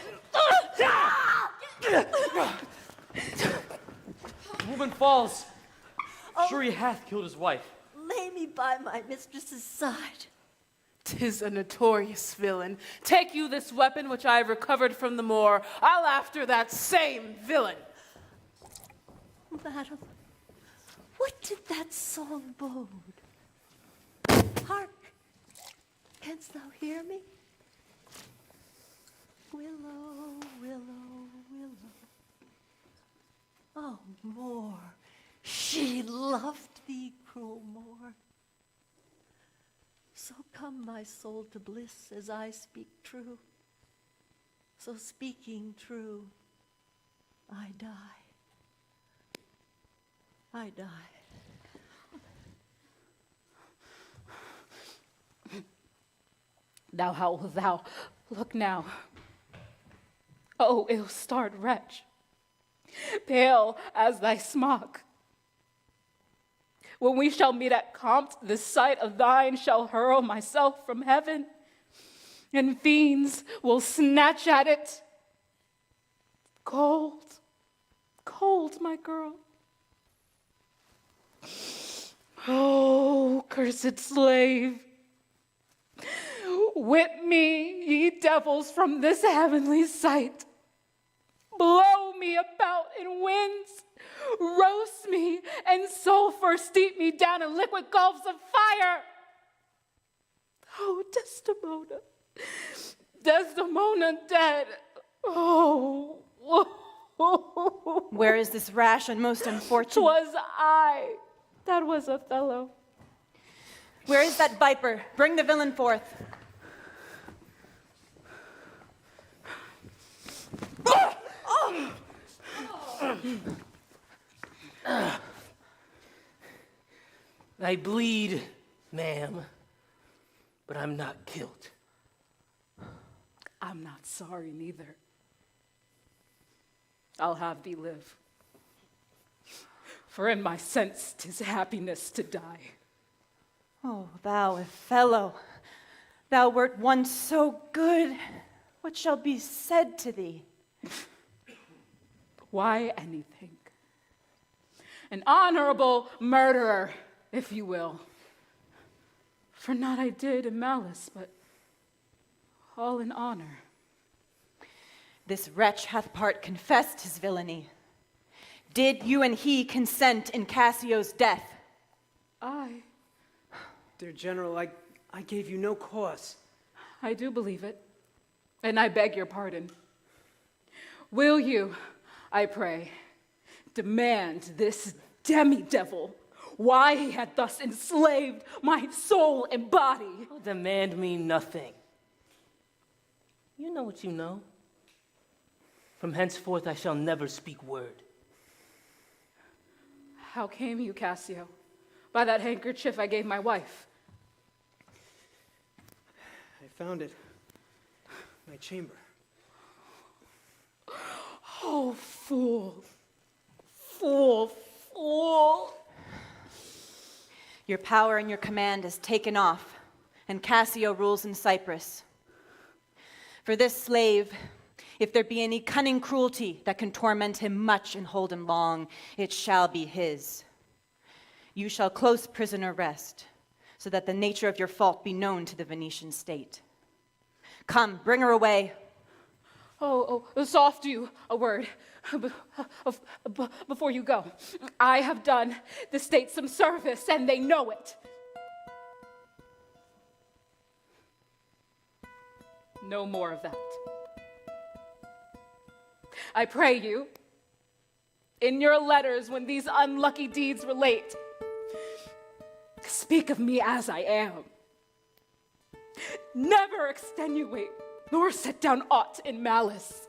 The woman falls. Sure he hath killed his wife. Lay me by my mistress's side. 'Tis a notorious villain. Take you this weapon which I have recovered from the moor. I'll after that same villain. Madam, what did that song bode? Hark! Canst thou hear me? Willow, willow, willow. Oh, Moor, she loved thee, cruel Moor. So come my soul to bliss as I speak true. So speaking true, I die. I die. Now how wilt thou look now? O ill-starred wretch, pale as thy smock. When we shall meet at Compt, the sight of thine shall hurl myself from heaven, and fiends will snatch at it. Cold, cold, my girl. Oh, cursed slave, whip me, ye devils, from this heavenly sight. Blow me about in winds, roast me, and sulfur steep me down in liquid gulfs of fire. Oh, Desdemona, Desdemona dead. Oh, Where is this rash and most unfortunate? 'Twas I. That was Othello. Where is that viper? Bring the villain forth. I bleed, ma'am, but I'm not killed. I'm not sorry neither. I'll have thee live. For in my sense 'tis happiness to die. Oh, thou Othello, thou wert once so good. What shall be said to thee? Why anything? An honorable murderer, if you will. For not I did in malice, but all in honor. This wretch hath part confessed his villainy. Did you and he consent in Cassio's death? I Dear General, I gave you no cause. I do believe it, and I beg your pardon. Will you, I pray, demand this demi-devil why he had thus enslaved my soul and body? Oh, demand me nothing. You know what you know. From henceforth I shall never speak word. How came you, Cassio, by that handkerchief I gave my wife? I found it in my chamber. Oh, fool, fool, fool. Your power and your command is taken off, and Cassio rules in Cyprus. For this slave, if there be any cunning cruelty that can torment him much and hold him long, it shall be his. You shall close prisoner rest, so that the nature of your fault be known to the Venetian state. Come, bring her away. Oh, soft you, a word. Before you go, I have done the state some service, and they know it. No more of that. I pray you, in your letters when these unlucky deeds relate, speak of me as I am. Never extenuate nor set down aught in malice,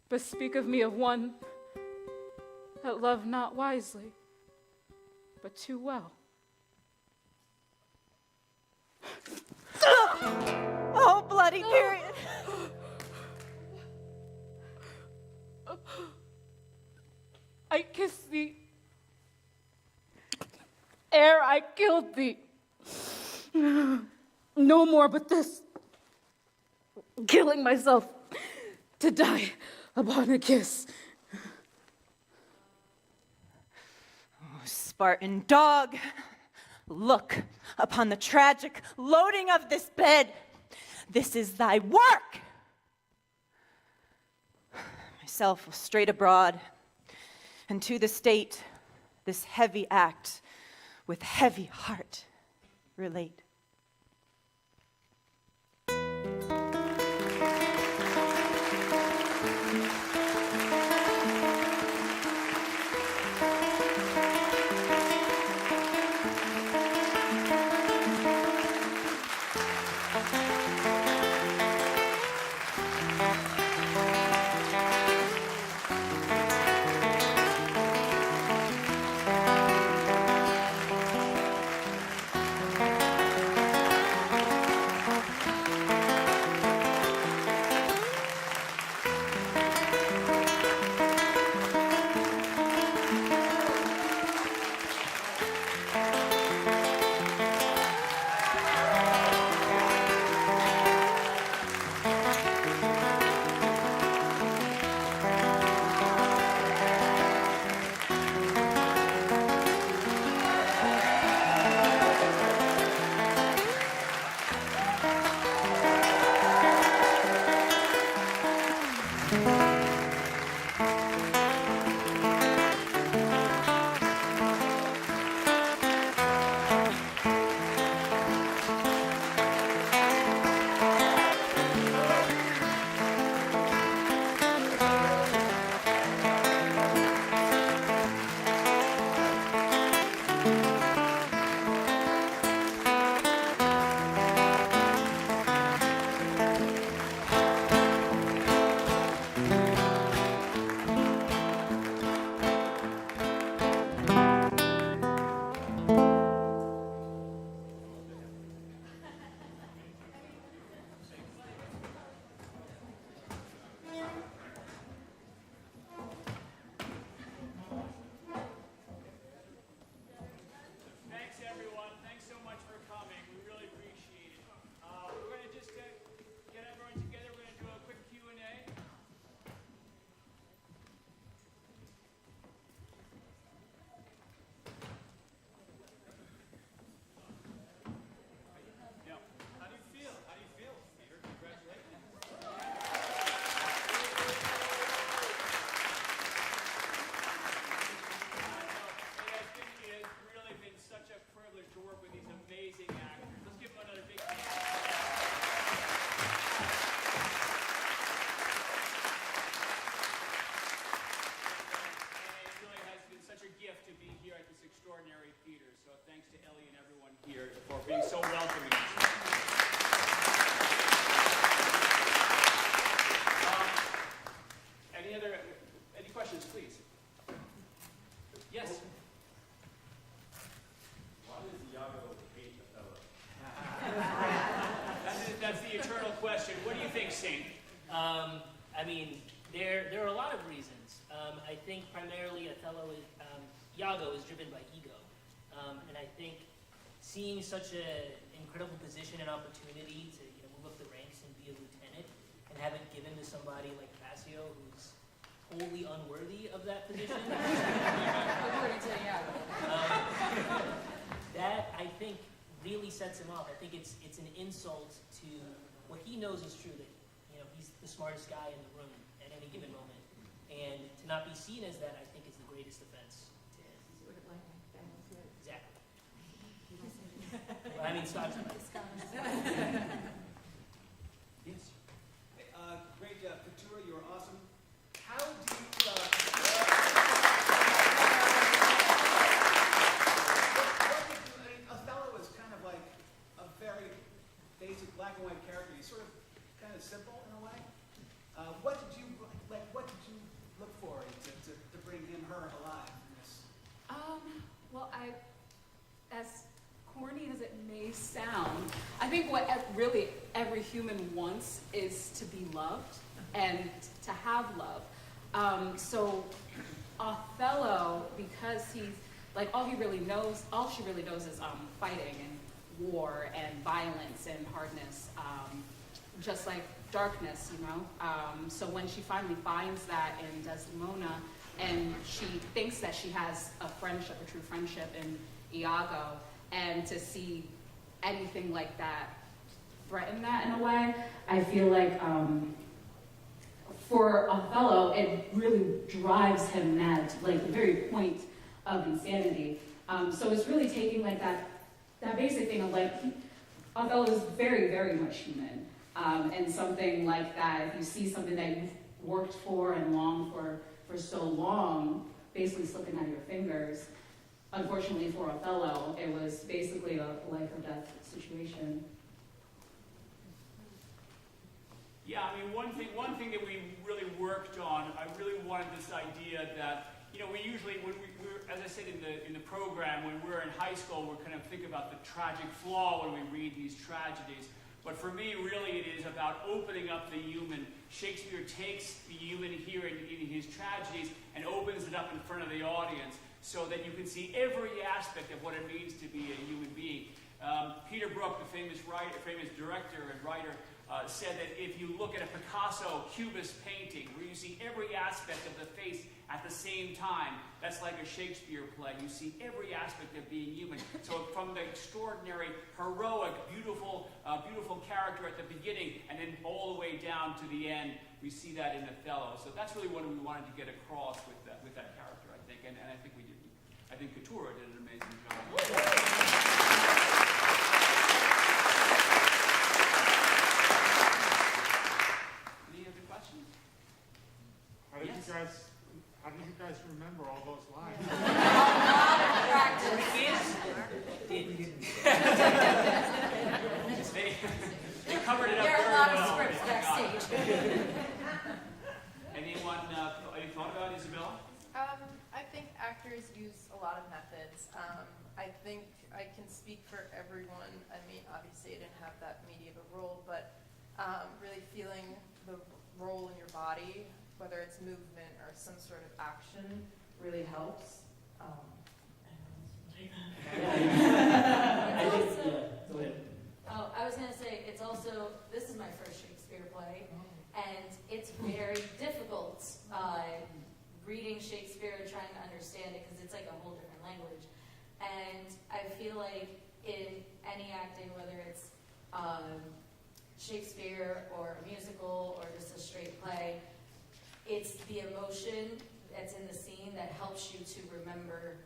but speak of me of one that loved not wisely, but too well. Oh, bloody period. I kissed thee ere I killed thee. No more but this, killing myself to die upon a kiss. Oh, Spartan dog, look upon the tragic loading of this bed. This is thy work. Myself will straight abroad, and to the state this heavy act with heavy heart relate. extraordinary Peter. So thanks to Ellie and everyone here for being so welcoming. Any questions, please? Yes. Why does Iago hate Othello? That's the eternal question. What do you think, Saint? I mean, there are a lot of reasons. I think primarily Iago is driven by ego. And I think seeing such an incredible position and opportunity to move up the ranks and be a lieutenant and have it given to somebody like Cassio, who's wholly unworthy of that position. According to Iago. That, I think, really sets him off. I think it's an insult to what he knows is true, that he's the smartest guy in the room at any given moment. And to not be seen as that, I think, is the greatest offense to him. Exactly. Well, I mean, Scott's right. Yes. Great Couture, you were awesome. How do you... Othello is kind of like a very basic black and white character. He's sort of kind of simple in a way. What did you look for to bring him, her alive in this? Well, as corny as it may sound, I think what really every human wants is to be loved and to have love. So Othello, because he's like all she really knows is fighting and war and violence and hardness, just like darkness, So when she finally finds that in Desdemona, and she thinks that she has a true friendship in Iago, and to see anything like that threaten that in a way, I feel like for Othello, it really drives him mad, like the very point of insanity. So it's really taking like that basic thing of like, Othello is very, very much human. And something like that, if you see something that you've worked for and longed for so long, basically slipping out of your fingers, unfortunately for Othello, it was basically a life or death situation. Yeah, I mean, one thing that we really worked on, I really wanted this idea that, we usually, we're, as I said in the program, when we're in high school, we're kind of think about the tragic flaw when we read these tragedies. But for me, really, it is about opening up the human. Shakespeare takes the human here in his tragedies and opens it up in front of the audience so that you can see every aspect of what it means to be a human being. Peter Brook, the famous director and writer, said that if you look at a Picasso Cubist painting where you see every aspect of the face at the same time, that's like a Shakespeare play. You see every aspect of being human. So from the extraordinary, heroic, beautiful character at the beginning and then all the way down to the end, we see that in Othello. So that's really what we wanted to get across with that character, I think. And I think we did. I think Couture did an amazing job. How did you guys remember all those lines? They covered it up. There are a lot of scripts backstage. Anyone, any thought about it, Isabella? I think actors use a lot of methods. I think I can speak for everyone. I mean, obviously I didn't have that meaty of a role, but really feeling the role in your body, whether it's movement or some sort of action, really helps. I was going to say, it's also, this is my first Shakespeare play, and it's very difficult reading Shakespeare and trying to understand it because it's like a whole different language. And I feel like in any acting, whether it's Shakespeare or a musical or just a straight play, it's the emotion that's in the scene that helps you to remember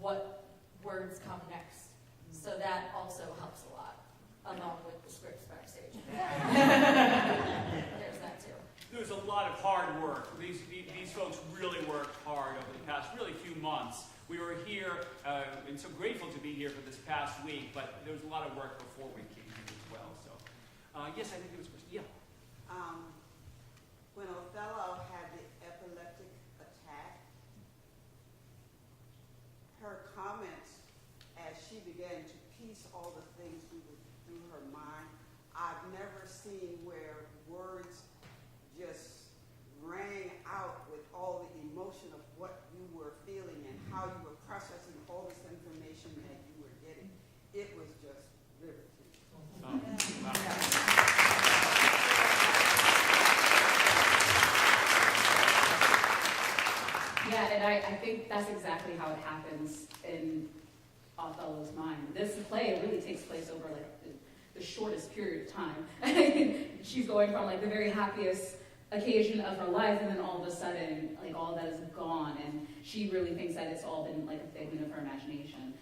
what words come next. So that also helps a lot, along with the scripts backstage. There's that too. There's a lot of hard work. These folks really worked hard over the past really few months. We were here and so grateful to be here for this past week, but there was a lot of work before we came here as well. So, yes, I think it was, yeah. When Othello had the epileptic attack, her comments as she began to piece all the things through her mind, I've never seen where words just rang out with all the emotion of what you were feeling and how you were processing all this information that you were getting. It was just riveting. Yeah, and I think that's exactly how it happens in Othello's mind. This play really takes place over like the shortest period of time. She's going from like the very happiest occasion of her life, and then all of a sudden, like all that is gone, and she really thinks that it's all been like a figment of her imagination.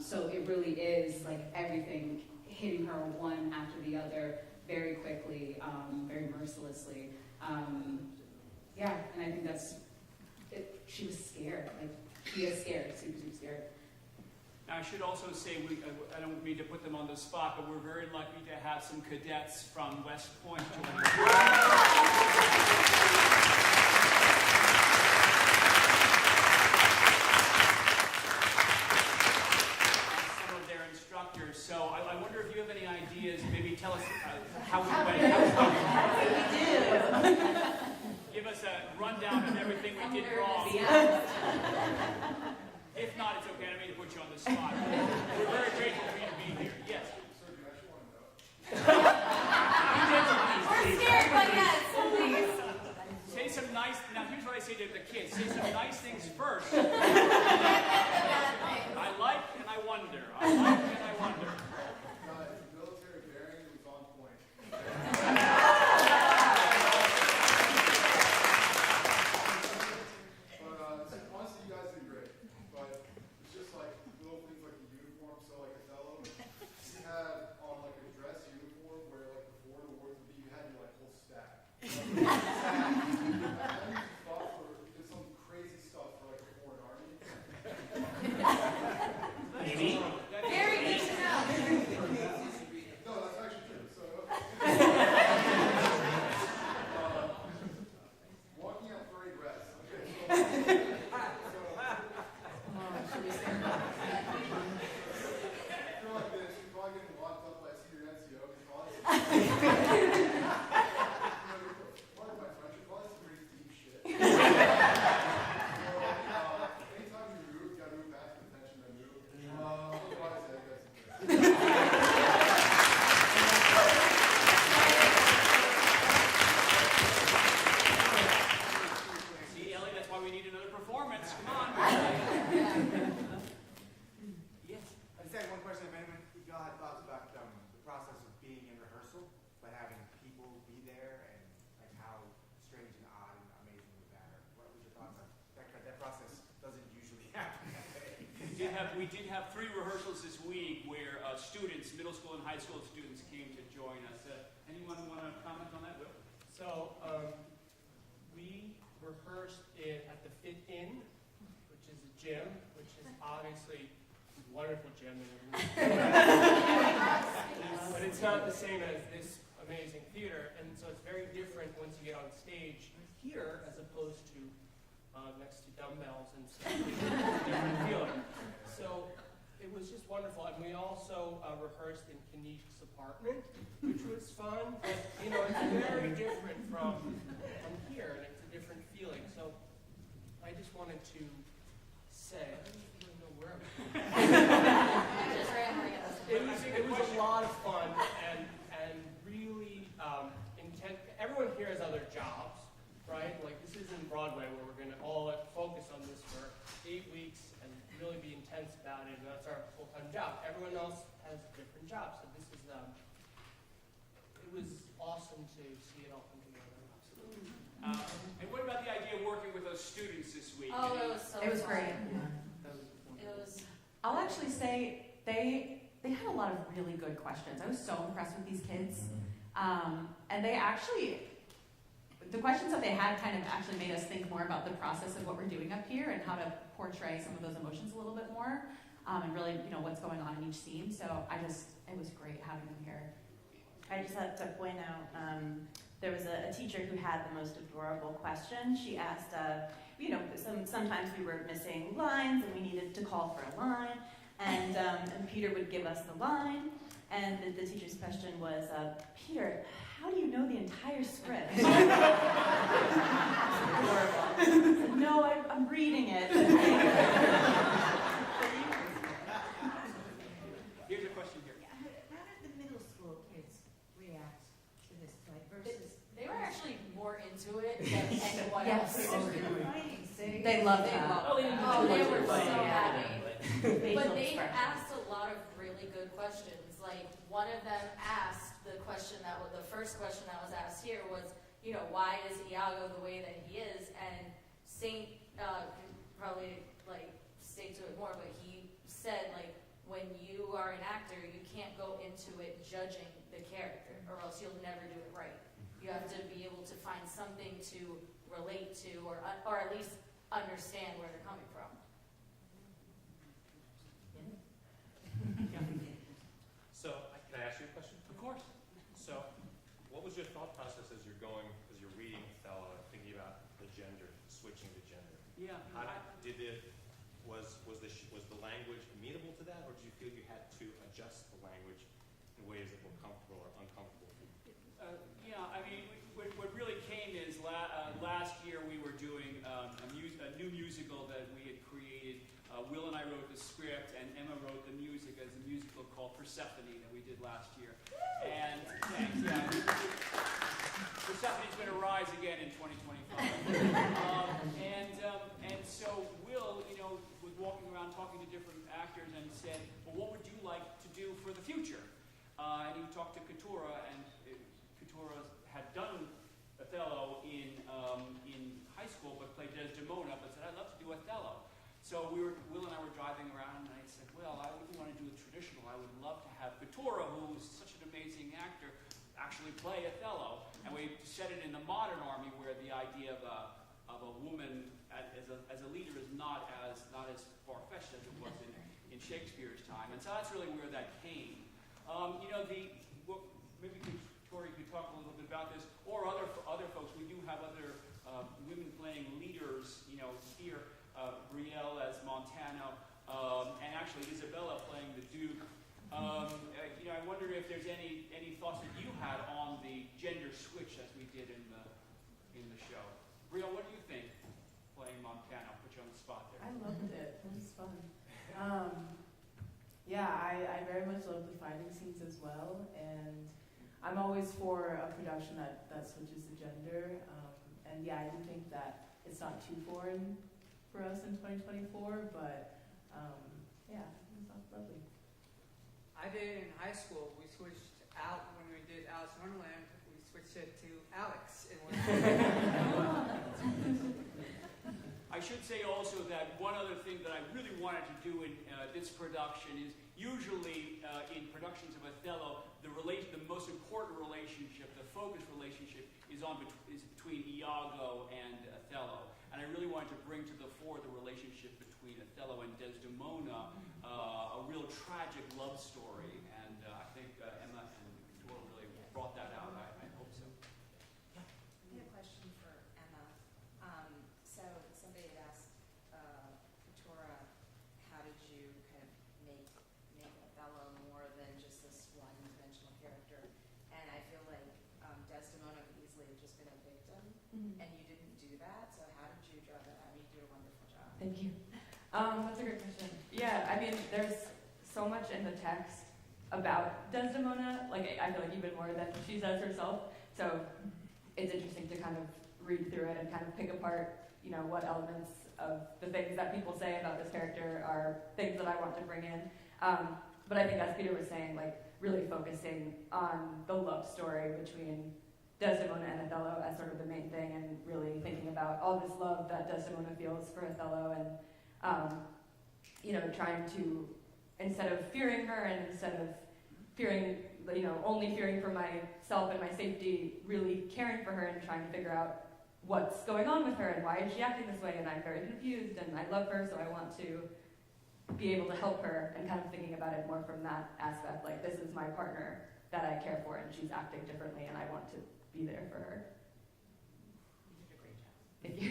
So it really is like everything hitting her one after the other very quickly, very mercilessly. Yeah, and I think that's it. She was scared. Like she is scared, super, super scared. Now, I should also say, I don't mean to put them on the spot, but we're very lucky to have some cadets from West Point joining us. Some of their instructors. So I wonder if you have any ideas, maybe tell us how we went. Give us a rundown of everything we did wrong. If not, it's okay. I don't mean to put you on the spot. We're very grateful for you to be here. Yes. We're scared, but yes, please. Say some nice. Now, here's what I say to the kids: say some nice things first. I like and I wonder. I like and I wonder. Military bearing was on point. Honestly, you guys did great. But it's just like little things like the uniform. So like Othello, she had on like a dress uniform where like before the war, you had your like whole stack. And then you fought for, did some crazy stuff for like the foreign army. Very good to know. No, that's actually true. So walking out parade dress. Okay, you're like this, you're probably getting locked up by senior NCO because part of my French class is pretty deep shit. So, anytime you move, you gotta move back to the tension and move. Otherwise, yeah, you guys are good. See, Ellie, that's why we need another performance. Come on. Yes. I just had one question. If anyone, if y'all had thoughts about the process of being in rehearsal, but having people be there, and like how strange and odd and amazing was that? Or what was your thoughts on that? That process doesn't usually happen that way. We did have 3 rehearsals this week where students, middle school and high school students, came to join us. Anyone want to comment on that? Will? So we rehearsed at the Fit Inn, which is a gym, which is obviously a wonderful gym. But it's not the same as this amazing theater, and so it's very different once you get on stage here as opposed to next to dumbbells and stuff. Different feeling. So it was just wonderful, and we also rehearsed in Kanish's apartment, which was fun. But you know, it's very different from here, and it's a different feeling. So I just wanted to say, I don't even know where I'm It was a lot of fun and really intense. Everyone here has other jobs, right? Like this isn't Broadway where we're going to all focus on this for 8 weeks and really be intense about it, and that's our full-time job. Everyone else has different jobs, so this is it was awesome to see it all come together. Absolutely. And what about the idea of working with those students this week? Oh, it was so It was fun. great. It was. I'll actually say they had a lot of really good questions. I was so impressed with these kids. And they actually the questions that they had kind of actually made us think more about the process of what we're doing up here and how to portray some of those emotions a little bit more, and really, what's going on in each scene. So it was great having them here. I just have to point out, there was a teacher who had the most adorable question. She asked, sometimes we were missing lines and we needed to call for a line, and Peter would give us the line, and the teacher's question was, Peter, how do you know the entire script? Adorable. No, I'm reading it. Here's a question here. How did the middle school kids react to this play versus? They were actually more into it than anyone Yes. else. They loved that. They were so happy. Facial But they expression. asked a lot of really good questions. Like, one of them asked the first question that was asked here was, why is Iago the way that he is? And Saint probably stayed to it more, but he said, when you are an actor, you can't go into it judging the character, or else you'll never do it right. You have to be able to find something to relate to, or at least understand where they're coming from. So, can I ask you a question? Of course. So, what was your thought process as you're reading Othello, thinking about the gender, switching the gender? Yeah. Was the language amenable to that, or did you feel you had to adjust the language in ways that were comfortable or uncomfortable for you? What really came is last year we were doing a new musical that we had created. Will and I wrote the script, and Emma wrote the music as a musical called Persephone that we did last year. And Persephone's going to rise again in 2025. And so Will, was walking around talking to different actors and said, well, what would you like to do for the future? And he talked to Keturah, and Keturah had done Othello in high school, but played Desdemona, but said, I'd love to do Othello. So Will and I were driving around, and I said, well, I wouldn't want to do it traditional. I would love to have Keturah, who's such an amazing actor, actually play Othello. And we set it in the modern army, where the idea of a woman as a leader is not as far-fetched as it was in Shakespeare's time. And so that's really where that came. Maybe Tori could talk a little bit about this, or other folks. We do have other women playing leaders, here. Brielle as Montano, and actually Isabella playing the Duke. I wonder if there's any thoughts that you had on the gender switch as we did in the show. Brielle, what do you think playing Montano? Put you on the spot there. I loved it. It was fun. I very much love the fighting scenes as well, and I'm always for a production that switches the gender. I do think that it's not too foreign for us in 2024, but it was lovely. I did in high school. We switched out when we did Alice in Wonderland. We switched it to Alex in Wonderland. I should say also that one other thing that I really wanted to do in this production is usually in productions of Othello, the most important relationship, the focus relationship, is between Iago and Othello. And I really wanted to bring to the fore the relationship between Othello and Desdemona, a real tragic love story. And I think Emma and Victoria really brought that out. I hope so. I have a question for Emma. So somebody had asked Victoria, how did you kind of make Othello more than just this one-dimensional character? And I feel like Desdemona could easily have just been a victim, and you didn't do that. So how did you draw that out? You did a wonderful job. Thank you. That's a great question. There's so much in the text about Desdemona, I feel like even more than she says herself. So it's interesting to kind of read through it and kind of pick apart, what elements of the things that people say about this character are things that I want to bring in. But I think, as Peter was saying, really focusing on the love story between Desdemona and Othello as sort of the main thing, and really thinking about all this love that Desdemona feels for Othello, and trying to, instead of fearing her and instead of fearing, only fearing for myself and my safety, really caring for her and trying to figure out what's going on with her and why is she acting this way, and I'm very confused, and I love her, so I want to be able to help her, and kind of thinking about it more from that aspect, like this is my partner that I care for, and she's acting differently, and I want to be there for her. You did a great job. Thank you.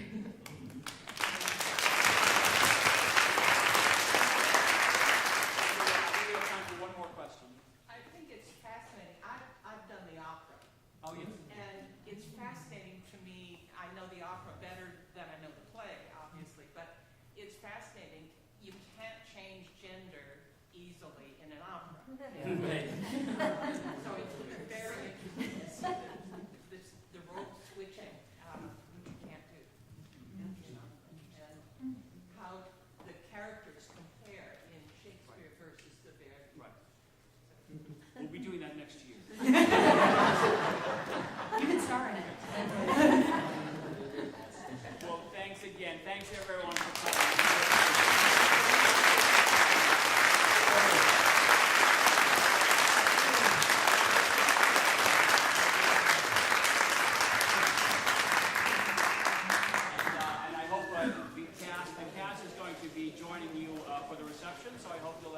We have time for one more question. I think it's fascinating. I've done the opera. Oh, yes. And it's fascinating to me. I know the opera better than I know the play, obviously, but it's fascinating. You can't change gender easily in an opera. So it's very interesting. The role switching, you can't do. And how the characters compare in Shakespeare versus the Verdi. Right. We'll be doing that next year. You can star in it.